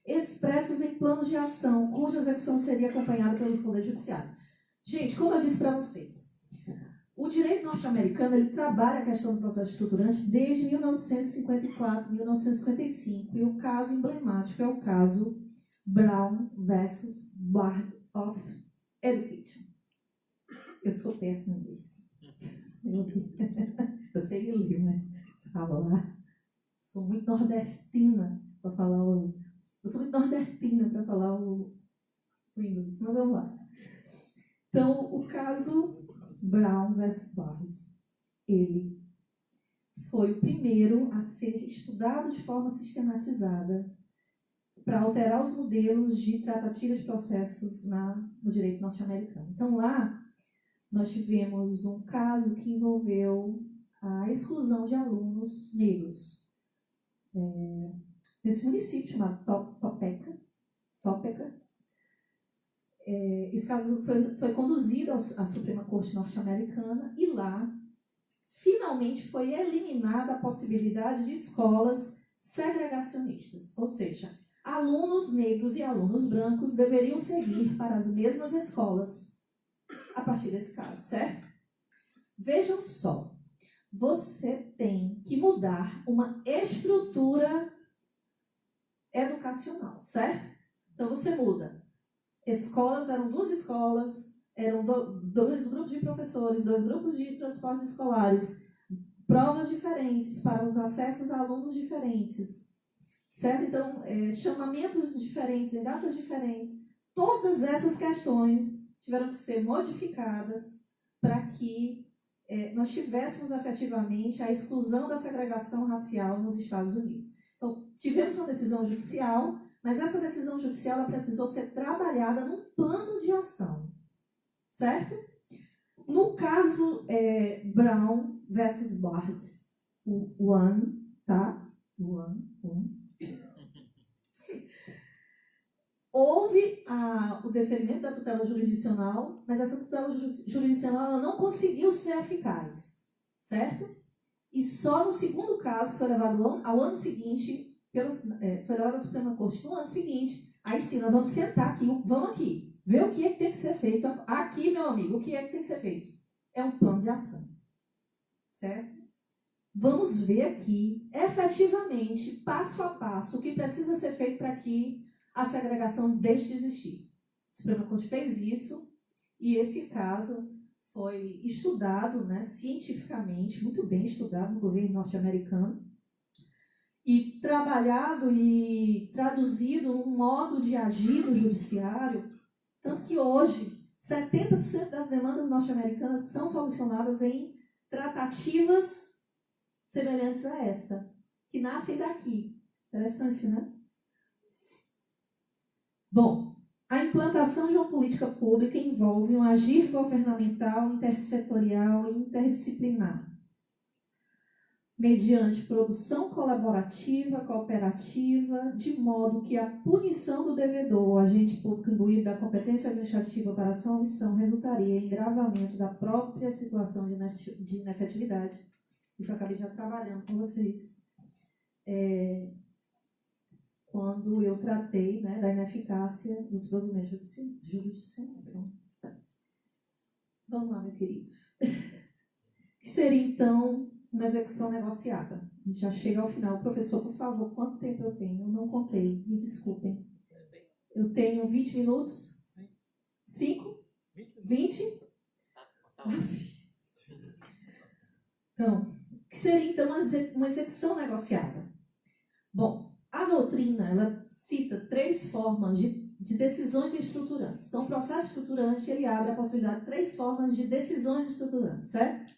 expressas em planos de ação, cuja execução seria acompanhada pelo Poder Judiciário. Gente, como eu disse para vocês, o direito norte-americano ele trabalha a questão do processo estruturante desde 1954, 1955, e o caso emblemático é o caso Brown versus Board of Education. Eu sou péssima em inglês. Eu sei ler, né? Falar. Sou muito nordestina para falar o. Eu sou muito nordestina para falar o inglês. Mas vamos lá. Então, o caso Brown vs. Barnes, ele foi o primeiro a ser estudado de forma sistematizada para alterar os modelos de tratativa de processos no direito norte-americano. Então, lá, nós tivemos um caso que envolveu a exclusão de alunos negros nesse município chamado Topeka. Esse caso foi conduzido à Suprema Corte norte-americana e lá, finalmente, foi eliminada a possibilidade de escolas segregacionistas, ou seja, alunos negros e alunos brancos deveriam seguir para as mesmas escolas a partir desse caso, certo? Vejam só, você tem que mudar uma estrutura educacional, certo? Então você muda. Escolas, eram 2 escolas, eram 2 grupos de professores, 2 grupos de transportes escolares, provas diferentes para os acessos a alunos diferentes, certo? Então, chamamentos diferentes, em datas diferentes. Todas essas questões tiveram que ser modificadas para que nós tivéssemos efetivamente a exclusão da segregação racial nos Estados Unidos. Então, tivemos uma decisão judicial, mas essa decisão judicial ela precisou ser trabalhada num plano de ação, certo? No caso Brown versus Board, o One, tá? Houve o deferimento da tutela jurisdicional, mas essa tutela jurisdicional ela não conseguiu ser eficaz, certo? E só no segundo caso, que foi levado ao ano seguinte, foi levado à Suprema Corte no ano seguinte, aí sim, nós vamos sentar aqui, vamos aqui, ver o que é que tem que ser feito. Aqui, meu amigo, o que é que tem que ser feito? É um plano de ação, certo? Vamos ver aqui, efetivamente, passo a passo, o que precisa ser feito para que a segregação deixe de existir. A Suprema Corte fez isso, e esse caso foi estudado, né, cientificamente, muito bem estudado no governo norte-americano, e trabalhado e traduzido num modo de agir do judiciário, tanto que hoje 70% das demandas norte-americanas são solucionadas em tratativas semelhantes a essa, que nascem daqui. Interessante, né? Bom, a implantação de uma política pública envolve um agir governamental, intersetorial e interdisciplinar, mediante produção colaborativa, cooperativa, de modo que a punição do devedor ou agente público imbuído da competência administrativa para ação ou omissão resultaria em agravamento da própria situação de inefetividade. Isso eu acabei já trabalhando com vocês. Quando eu tratei, né, da ineficácia dos provimentos judiciais. Vamos lá, meu querido. Que seria, então, uma execução negociada? A gente já chega ao final. Professor, por favor, quanto tempo eu tenho? Eu não contei, me desculpem. Eu tenho 20 minutos? Sim. 5? 20? Então, que seria, então, uma execução negociada? Bom, a doutrina, ela cita 3 formas de decisões estruturantes. Então, o processo estruturante, ele abre a possibilidade de 3 formas de decisões estruturantes, certo?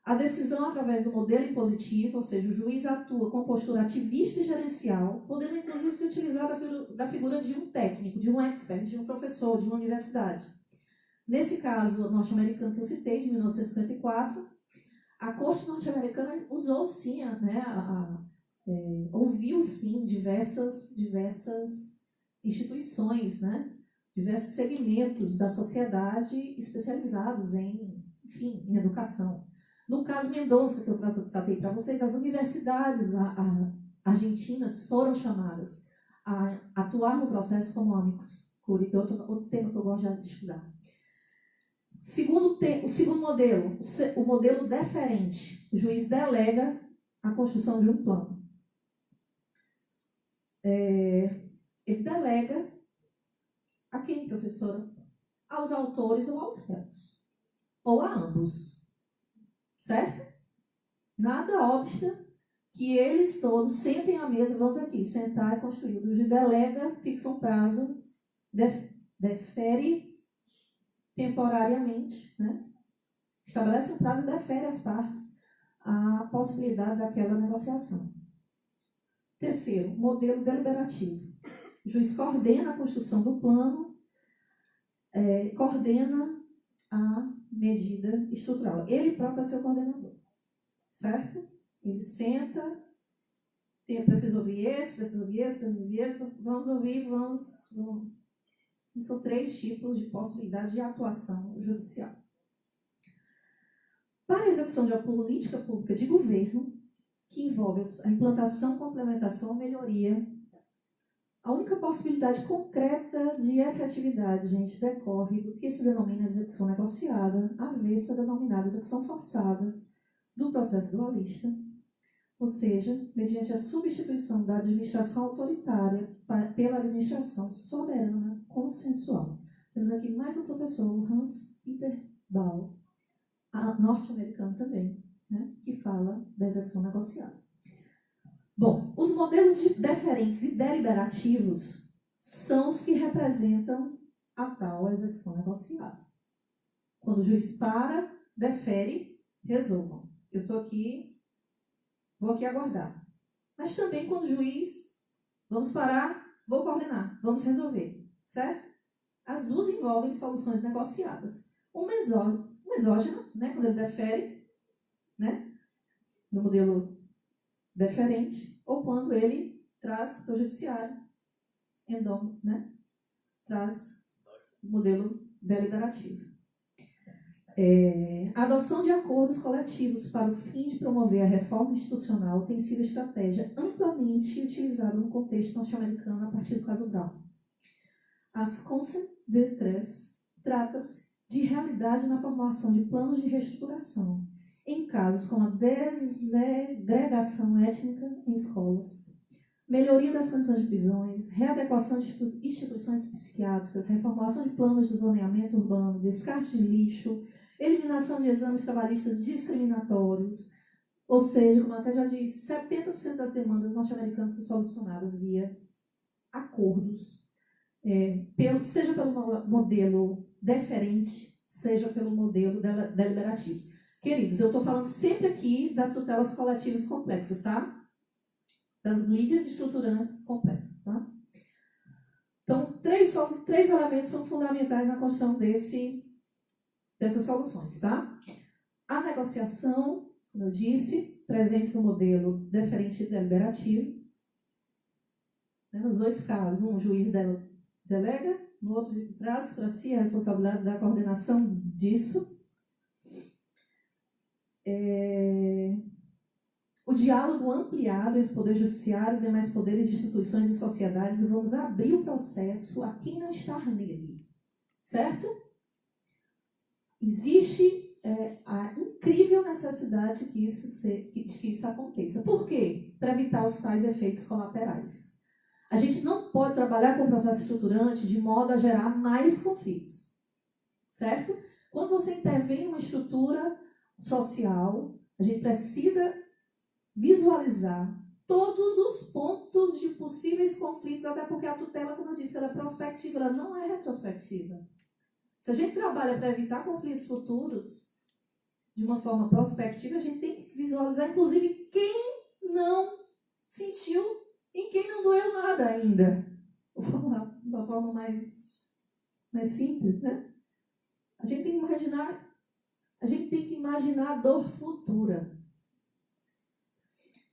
A decisão através do modelo impositivo, ou seja, o juiz atua com postura ativista e gerencial, podendo, inclusive, se utilizar da figura de um técnico, de um expert, de um professor, de uma universidade. Nesse caso norte-americano que eu citei, de 1954, a Corte norte-americana usou, sim, ouviu, sim, diversas instituições, né? Diversos segmentos da sociedade especializados em educação. No caso Mendonça, que eu tratei para vocês, as universidades argentinas foram chamadas a atuar no processo como amicus curiae, que é outro tema que eu gosto de estudar. O segundo modelo, o modelo deferente. O juiz delega a construção de um plano. Ele delega a quem, professora? Aos autores ou aos réus. Ou a ambos. Certo? Nada obsta que eles todos sentem à mesa, vamos aqui, sentar e construir. O juiz delega, fixa um prazo, defere temporariamente, né? Estabelece um prazo e defere às partes a possibilidade daquela negociação. Terceiro, modelo deliberativo. O juiz coordena a construção do plano, coordena a medida estrutural. Ele próprio é seu coordenador, certo? Ele senta, precisa ouvir esse, vamos ouvir, vamos. São 3 tipos de possibilidade de atuação judicial. Para a execução de uma política pública de governo, que envolve a implantação, complementação ou melhoria, a única possibilidade concreta de efetividade, gente, decorre do que se denomina execução negociada, avessa denominada execução forçada do processo dualista, ou seja, mediante a substituição da administração autoritária pela administração soberana consensual. Temos aqui mais um professor, o Hans-Peter Ball, norte-americano também, né, que fala da execução negociada. Bom, os modelos deferentes e deliberativos são os que representam a tal execução negociada. Quando o juiz para, defere, resolvam. Eu estou aqui, vou aqui aguardar. Mas também quando o juiz, vamos parar, vou coordenar, vamos resolver, certo? As duas envolvem soluções negociadas. O mesógino, né, quando ele defere, né, no modelo deferente, ou quando ele traz para o judiciário, né, traz o modelo deliberativo. A adoção de acordos coletivos para o fim de promover a reforma institucional tem sido estratégia amplamente utilizada no contexto norte-americano a partir do caso Brown. As consent decrees trata-se de realidade na formulação de planos de reestruturação em casos como a desegregação étnica em escolas, melhoria das condições de prisões, readequação de instituições psiquiátricas, reformulação de planos de zoneamento urbano, descarte de lixo, eliminação de exames trabalhistas discriminatórios, ou seja, como eu até já disse, 70% das demandas norte-americanas são solucionadas via acordos, seja pelo modelo deferente, seja pelo modelo deliberativo. Queridos, eu estou falando sempre aqui das tutelas coletivas complexas, tá? Das lides estruturantes complexas, tá? Então, três elementos são fundamentais na construção dessas soluções, tá? A negociação, como eu disse, presente no modelo deferente e deliberativo. Nos dois casos, um juiz delega, no outro traz para si a responsabilidade da coordenação disso. O diálogo ampliado entre o Poder Judiciário e demais poderes de instituições e sociedades, vamos abrir o processo a quem não está nele, certo? Existe a incrível necessidade de que isso aconteça. Por quê? Para evitar os tais efeitos colaterais. A gente não pode trabalhar com o processo estruturante de modo a gerar mais conflitos, certo? Quando você intervém em uma estrutura social, a gente precisa visualizar todos os pontos de possíveis conflitos, até porque a tutela, como eu disse, ela é prospectiva, ela não é retrospectiva. Se a gente trabalha para evitar conflitos futuros de uma forma prospectiva, a gente tem que visualizar, inclusive, quem não sentiu e quem não doeu nada ainda. Vou falar de uma forma mais simples, né? A gente tem que imaginar a dor futura.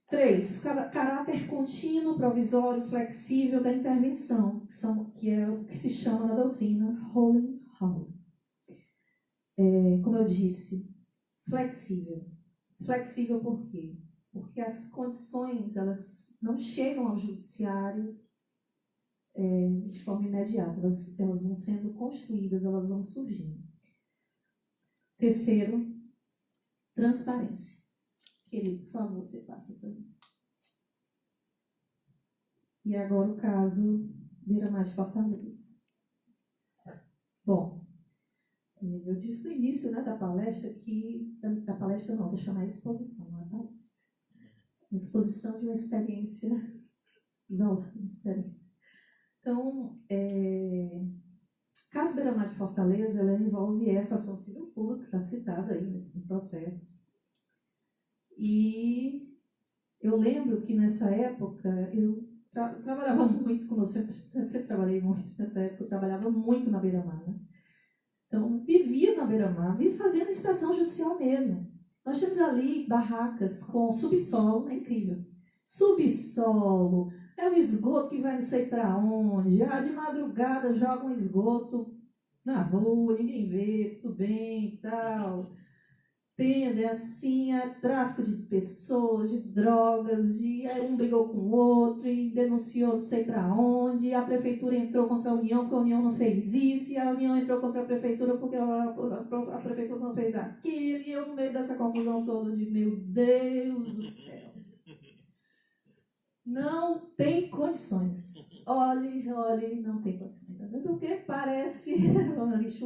3. Caráter contínuo, provisório, flexível da intervenção, que é o que se chama na doutrina Holling Hall. Como eu disse, flexível. Flexível por quê? Porque as condições elas não chegam ao judiciário de forma imediata, elas vão sendo construídas, elas vão surgindo. 3. Transparência. Querido, por favor, você passa para mim. E agora o caso Beira-Mar de Fortaleza. Bom, eu disse no início, né, da palestra que... Da palestra não, vou chamar exposição, não é palestra. Exposição de uma experiência isolada. Então, caso Beira-Mar de Fortaleza, ela envolve essa ação civil pública, que está citada aí nesse processo. E eu lembro que nessa época eu trabalhava muito, como eu sempre trabalhei muito nessa época, eu trabalhava muito na Beira-Mar, né? Então, vivia na Beira-Mar, vivia fazendo inspeção judicial mesmo. Nós temos ali barracas com subsolo, é incrível. Subsolo, é o esgoto que vai não sei para onde, de madrugada joga um esgoto na rua, ninguém vê, tudo bem e tal. Entende? Assim, tráfico de pessoas, de drogas, um brigou com o outro e denunciou não sei para onde, a prefeitura entrou contra a União porque a União não fez isso, e a União entrou contra a prefeitura porque a prefeitura não fez aquilo, e eu no meio dessa confusão toda de meu Deus do céu. Não tem condições. Olhe, não tem condições. Porque parece...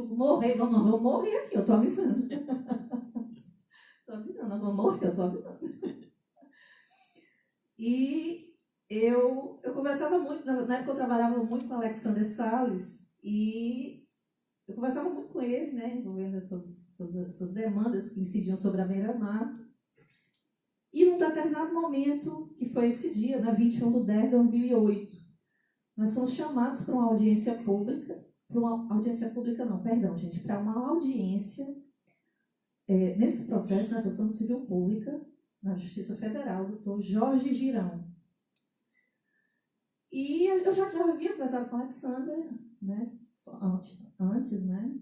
morrer, vamos morrer aqui, eu estou avisando. Estou avisando, nós vamos morrer, eu estou avisando. E eu conversava muito, na época eu trabalhava muito com o Alexander Salles, e eu conversava muito com ele, né, envolvendo essas demandas que incidiam sobre a beira-mar. E num determinado momento, que foi esse dia, na 21/10/2008, nós fomos chamados para uma audiência pública, para uma audiência nesse processo, nessa ação civil pública, na Justiça Federal, do Dr. Jorge Girão. E eu já havia conversado com o Alexander, né, antes, né?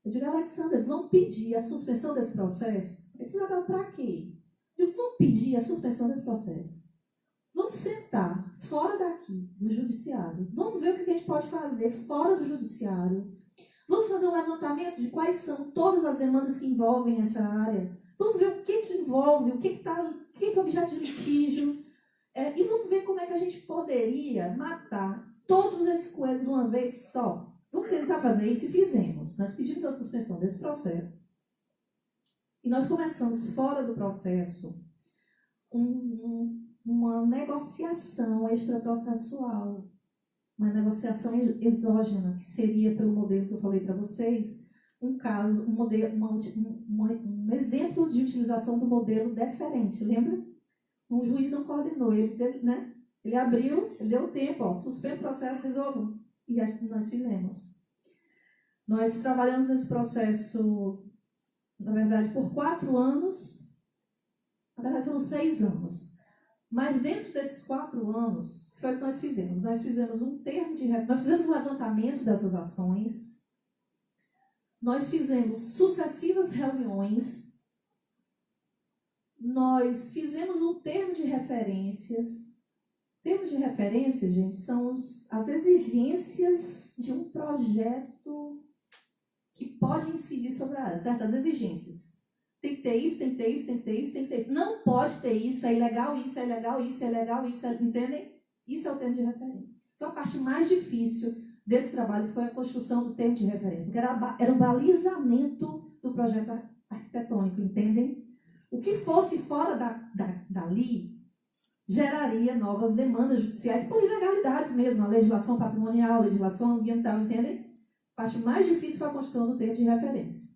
Eu digo, Alexander, vamos pedir a suspensão desse processo? Ele disse, Isabel, para quê? Eu digo, vamos pedir a suspensão desse processo. Vamos sentar fora daqui, do judiciário. Vamos ver o que a gente pode fazer fora do judiciário. Vamos fazer um levantamento de quais são todas as demandas que envolvem essa área. Vamos ver o que envolve, o que é objeto de litígio. E vamos ver como é que a gente poderia matar todos esses coelhos de uma vez só. Vamos tentar fazer isso e fizemos. Nós pedimos a suspensão desse processo. E nós começamos, fora do processo, uma negociação extraprocessual. Uma negociação exógena, que seria, pelo modelo que eu falei para vocês, um exemplo de utilização do modelo deferente. Lembra? Um juiz não coordenou, ele abriu, ele deu tempo, suspende o processo, resolvam. E nós fizemos. Nós trabalhamos nesse processo, na verdade, por 4 anos, na verdade foram 6 anos. Mas dentro desses 4 anos, foi o que nós fizemos. Nós fizemos nós fizemos um levantamento dessas ações, nós fizemos sucessivas reuniões, nós fizemos um termo de referências. Termos de referência, gente, são as exigências de um projeto que pode incidir sobre a área, certas exigências. Tem que ter isso, tem que ter isso, tem que ter isso, tem que ter isso. Não pode ter isso, é ilegal isso, é ilegal isso, é ilegal isso, entendem? Isso é o termo de referência. Então, a parte mais difícil desse trabalho foi a construção do termo de referência, porque era o balizamento do projeto arquitetônico, entendem? O que fosse fora dali geraria novas demandas judiciais por ilegalidades mesmo, a legislação patrimonial, a legislação ambiental, entendem? A parte mais difícil foi a construção do termo de referência.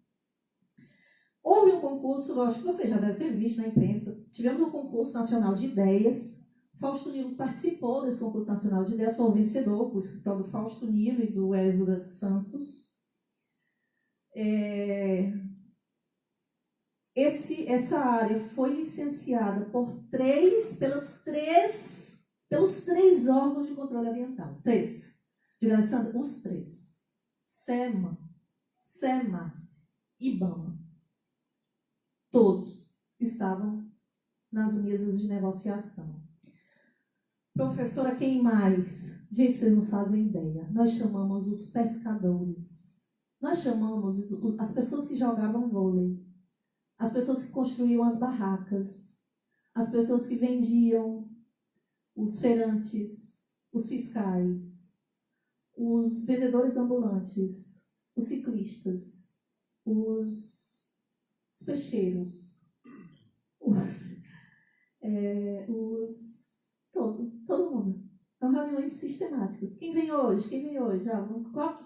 Houve um concurso, acho que você já deve ter visto na imprensa, tivemos um concurso nacional de ideias. Fausto Nilo participou desse concurso nacional de ideias, foi o vencedor, o escritório do Fausto Nilo e do Esdras Santos. Essa área foi licenciada pelos 3 órgãos de controle ambiental. 3. Diga, Alessandra, os 3. SEMA, SEMAS, IBAMA. Todos estavam nas mesas de negociação. Professora, quem mais? Gente, vocês não fazem ideia. Nós chamamos os pescadores. Nós chamamos as pessoas que jogavam vôlei. As pessoas que construíam as barracas. As pessoas que vendiam, os feirantes, os fiscais, os vendedores ambulantes, os ciclistas, os peixeiros, todo mundo. São reuniões sistemáticas. Quem vem hoje? O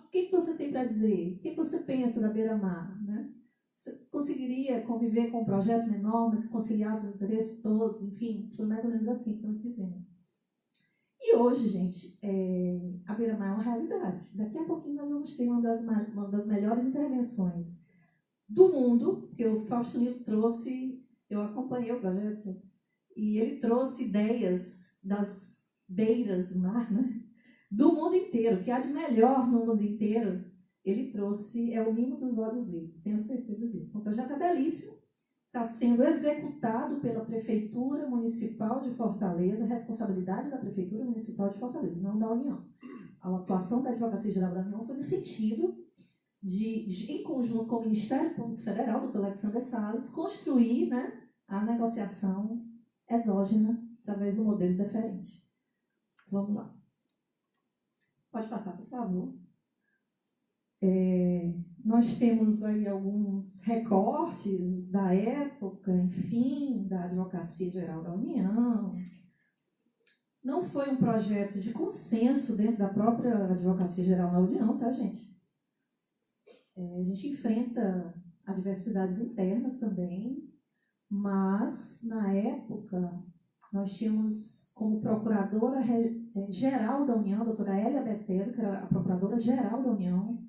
que você tem para dizer? O que você pensa da beira-mar? Né? Você conseguiria conviver com um projeto menor, mas conciliar os interesses todos? Enfim, foi mais ou menos assim que nós vivemos. E hoje, gente, a beira-mar é uma realidade. Daqui a pouquinho nós vamos ter uma das melhores intervenções do mundo, que o Fausto Nilo trouxe, eu acompanhei o projeto, e ele trouxe ideias das beiras do mar, né? Do mundo inteiro, o que há de melhor no mundo inteiro, ele trouxe, é o mimo dos olhos dele, tenho certeza disso. O projeto é belíssimo, está sendo executado pela Prefeitura Municipal de Fortaleza, responsabilidade da Prefeitura Municipal de Fortaleza, não da União. A atuação da Advocacia Geral da União foi no sentido de em conjunto com o Ministério Público Federal, Dr. Alexander Salles, construir, né, a negociação exógena através do modelo deferente. Vamos lá. Pode passar, por favor. Nós temos aí alguns recortes da época, enfim, da Advocacia Geral da União. Não foi um projeto de consenso dentro da própria Advocacia Geral da União, tá, gente? A gente enfrenta adversidades internas também, mas, na época, nós tínhamos como Procuradora-Geral da União, a doutora Hélia Betero, que era a Procuradora-Geral da União,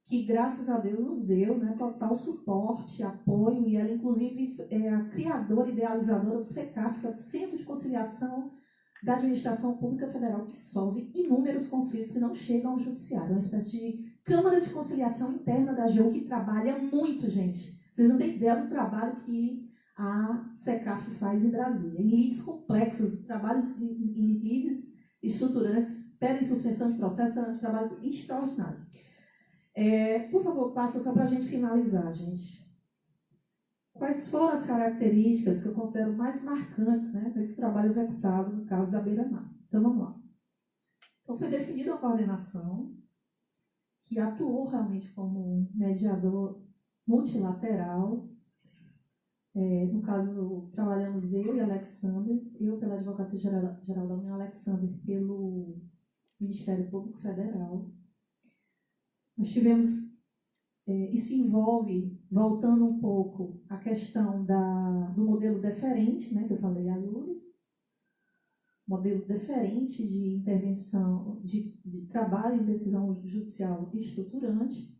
que, graças a Deus, nos deu, né, total suporte, apoio, e ela, inclusive, é a criadora e idealizadora do CECAF, que é o Centro de Conciliação da Administração Pública Federal, que solve inúmeros conflitos que não chegam ao judiciário. É uma espécie de Câmara de Conciliação interna da AGU que trabalha muito, gente. Vocês não têm ideia do trabalho que a CECAF faz em Brasília. Em lides complexas, trabalhos em lides estruturantes, pedem suspensão de processo, é um trabalho extraordinário. Por favor, passa só para a gente finalizar, gente. Quais foram as características que eu considero mais marcantes, né, desse trabalho executado no caso da Beira-Mar? Então, vamos lá. Então, foi definida a coordenação, que atuou realmente como mediador multilateral. No caso, trabalhamos eu e Alexander, eu pela Advocacia Geral da União, Alexander pelo Ministério Público Federal. Nós tivemos, isso envolve, voltando um pouco, a questão do modelo deferente, né, que eu falei a Lourdes, modelo deferente de intervenção, de trabalho em decisão judicial estruturante.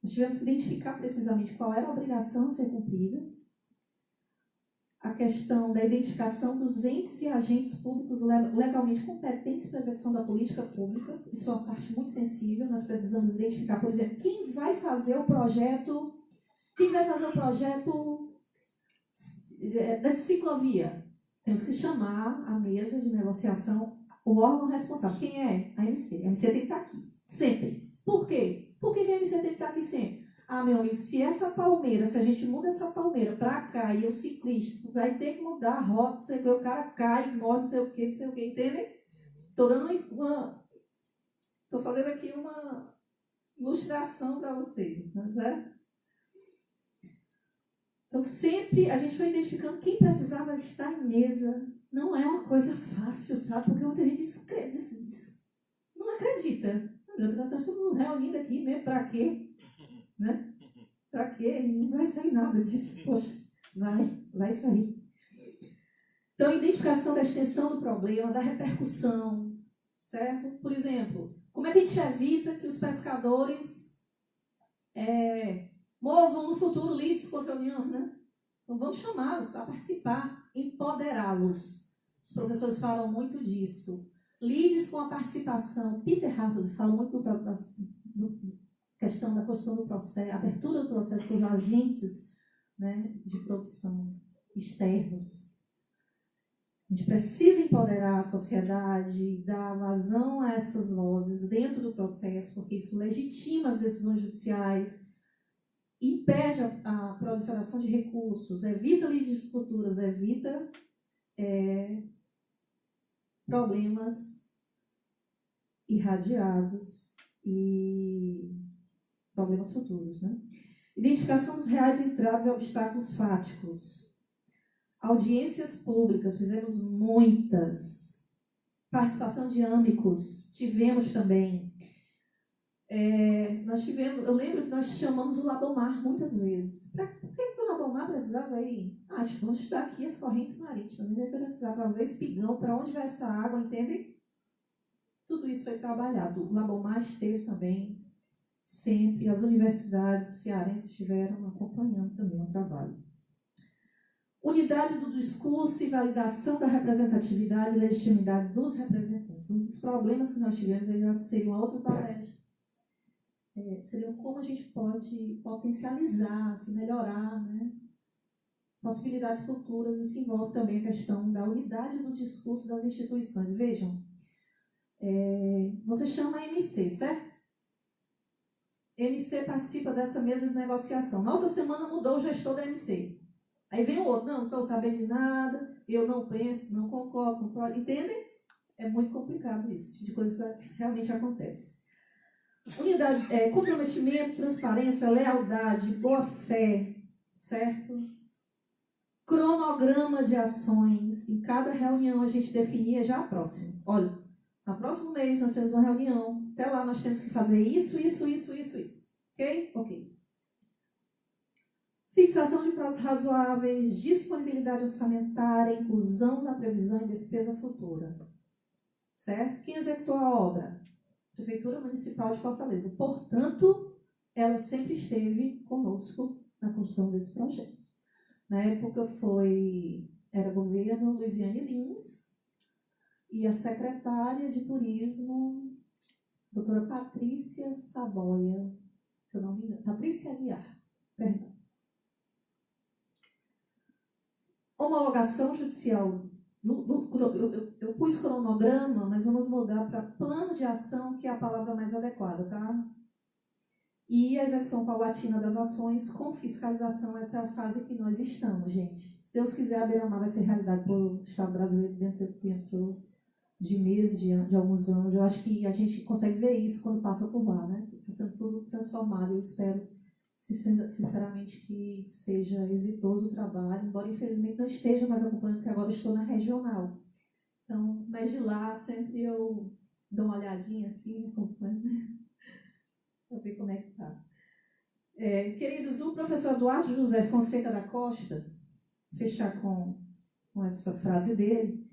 Nós tivemos que identificar precisamente qual era a obrigação a ser cumprida, a questão da identificação dos entes e agentes públicos legalmente competentes para a execução da política pública. Isso é uma parte muito sensível. Nós precisamos identificar, por exemplo, quem vai fazer o projeto da ciclovia. Temos que chamar a mesa de negociação o órgão responsável. Quem é? A MC. A MC tem que estar aqui, sempre. Por quê? Por que a MC tem que estar aqui sempre? Meu amigo, se a gente muda essa palmeira para cá e o ciclista vai ter que mudar a rota, não sei o que, o cara cai, morre, não sei o que, entendem? Estou fazendo aqui uma ilustração para vocês, não é certo? Então, sempre a gente foi identificando quem precisava estar em mesa. Não é uma coisa fácil, sabe? Porque muita gente não acredita. Nós estamos reunindo aqui mesmo para quê? Né? Para quê? Não vai sair nada disso. Poxa, vai sair. Então, identificação da extensão do problema, da repercussão, certo? Por exemplo, como é que a gente evita que os pescadores movam no futuro lides contra a União, né? Então, vamos chamá-los a participar, empoderá-los. Os professores falam muito disso. Lides com a participação. Peter Harwood fala muito do questão da construção do processo, abertura do processo para os agentes, né, de produção externos. A gente precisa empoderar a sociedade, dar vazão a essas vozes dentro do processo, porque isso legitima as decisões judiciais, impede a proliferação de recursos, evita litígios futuros, evita problemas irradiados e problemas futuros, né? Identificação dos reais entraves e obstáculos fáticos. Audiências públicas, fizemos muitas. Participação de âmbicos, tivemos também. Eu lembro que nós chamamos o Labomar muitas vezes. Por que o Labomar precisava ir? Vamos estudar aqui as correntes marítimas. A gente vai precisar fazer espigão, para onde vai essa água, entendem? Tudo isso foi trabalhado. O Labomar esteve também sempre, as universidades cearenses estiveram acompanhando também o trabalho. Unidade do discurso e validação da representatividade e legitimidade dos representantes. Um dos problemas que nós tivemos aí seria uma outra palestra. Seria como a gente pode potencializar, se melhorar, né? Possibilidades futuras. Isso envolve também a questão da unidade do discurso das instituições. Vejam, você chama a MC, certo? MC participa dessa mesa de negociação. Na outra semana mudou o gestor da MC. Aí vem o outro, não estou sabendo de nada, eu não penso, não concordo, entendem? É muito complicado isso. Esse tipo de coisa realmente acontece. Unidade, comprometimento, transparência, lealdade, boa-fé, certo? Cronograma de ações. Em cada reunião a gente definia já a próxima. Olha, no próximo mês nós temos uma reunião. Até lá nós temos que fazer isso. Ok? Ok. Fixação de prazos razoáveis, disponibilidade orçamentária, inclusão na previsão e despesa futura. Certo? Quem executou a obra? Prefeitura Municipal de Fortaleza. Portanto, ela sempre esteve conosco na construção desse projeto. Na época era governo Luiziane Lins e a secretária de turismo, doutora Patrícia Saboia, se eu não me engano, Patrícia Aguiar, perdão. Homologação judicial. Eu pus cronograma, mas vamos mudar para plano de ação, que é a palavra mais adequada, tá? E a execução paulatina das ações com fiscalização, essa é a fase que nós estamos, gente. Se Deus quiser, a Beira-Mar vai ser realidade para o Estado brasileiro dentro de meses, de alguns anos. Eu acho que a gente consegue ver isso quando passa por lá, né? Está sendo tudo transformado. Eu espero, sinceramente, que seja exitoso o trabalho, embora infelizmente não esteja mais acompanhando, porque agora eu estou na regional. Então, mas de lá sempre eu dou uma olhadinha assim, acompanho, né? Para ver como é que está. Queridos, o professor Eduardo José Fonseca da Costa, fechar com essa frase dele,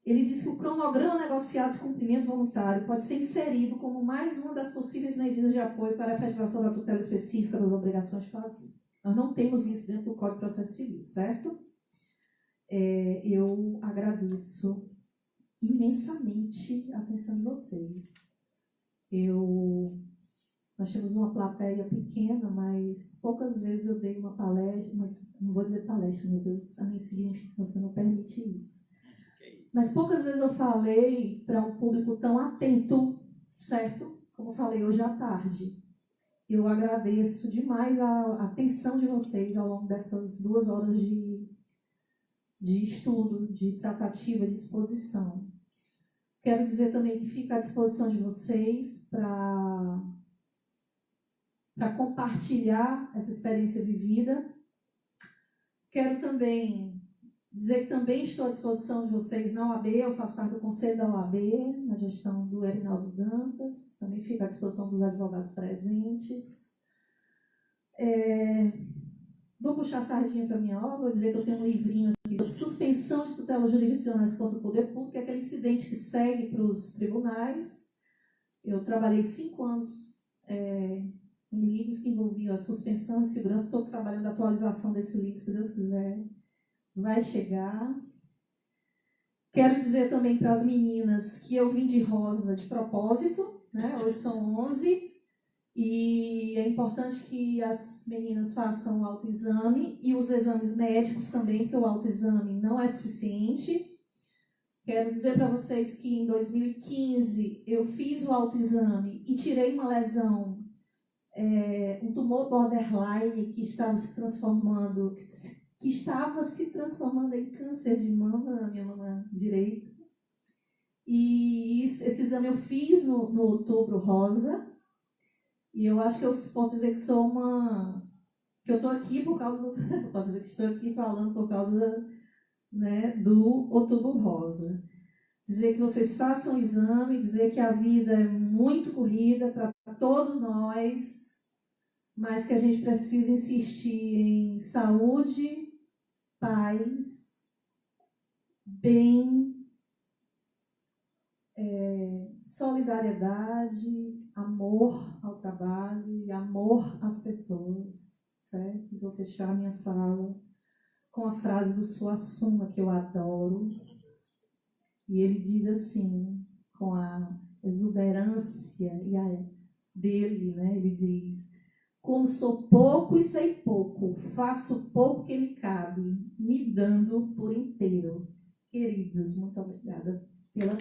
ele disse que o cronograma negociado de cumprimento voluntário pode ser inserido como mais uma das possíveis medidas de apoio para a efetivação da tutela específica das obrigações de fazer. Nós não temos isso dentro do Código de Processo Civil, certo? Eu agradeço imensamente a atenção de vocês. Nós temos uma plateia pequena, mas poucas vezes eu dei uma palestra, mas não vou dizer palestra, meu Deus, a minha significância não permite isso. Mas poucas vezes eu falei para um público tão atento, certo? Como falei hoje à tarde. Eu agradeço demais a atenção de vocês ao longo dessas 2 horas de estudo, de tratativa, de exposição. Quero dizer também que fica à disposição de vocês para compartilhar essa experiência vivida. Quero também dizer que também estou à disposição de vocês na OAB, eu faço parte do Conselho da OAB, na gestão do Erinaldo Dantas, também fico à disposição dos advogados presentes. Vou puxar a sardinha para a minha obra, vou dizer que eu tenho um livrinho aqui sobre suspensão de tutelas jurisdicionais contra o poder público, que é aquele incidente que segue para os tribunais. Eu trabalhei 5 anos em livros que envolviam a suspensão de segurança. Estou trabalhando a atualização desse livro, se Deus quiser, vai chegar. Quero dizer também para as meninas que eu vim de rosa de propósito, né? Hoje são 11, e é importante que as meninas façam o autoexame e os exames médicos também, porque o autoexame não é suficiente. Quero dizer para vocês que em 2015 eu fiz o autoexame e tirei uma lesão, um tumor borderline que estava se transformando em câncer de mama na minha mama direita. E esse exame eu fiz no Outubro Rosa. E eu acho que eu posso dizer que que eu estou aqui por causa posso dizer que estou aqui falando por causa, né, do Outubro Rosa. Dizer que vocês façam o exame, dizer que a vida é muito corrida para todos nós, mas que a gente precisa insistir em saúde, paz, bem, solidariedade, amor ao trabalho e amor às pessoas, certo? Vou fechar minha fala com a frase do Suassuna, que eu adoro, e ele diz assim, com a exuberância dele, né? Ele diz: como sou pouco e sei pouco, faço pouco que me cabe, me dando por inteiro. Queridos, muito obrigada pela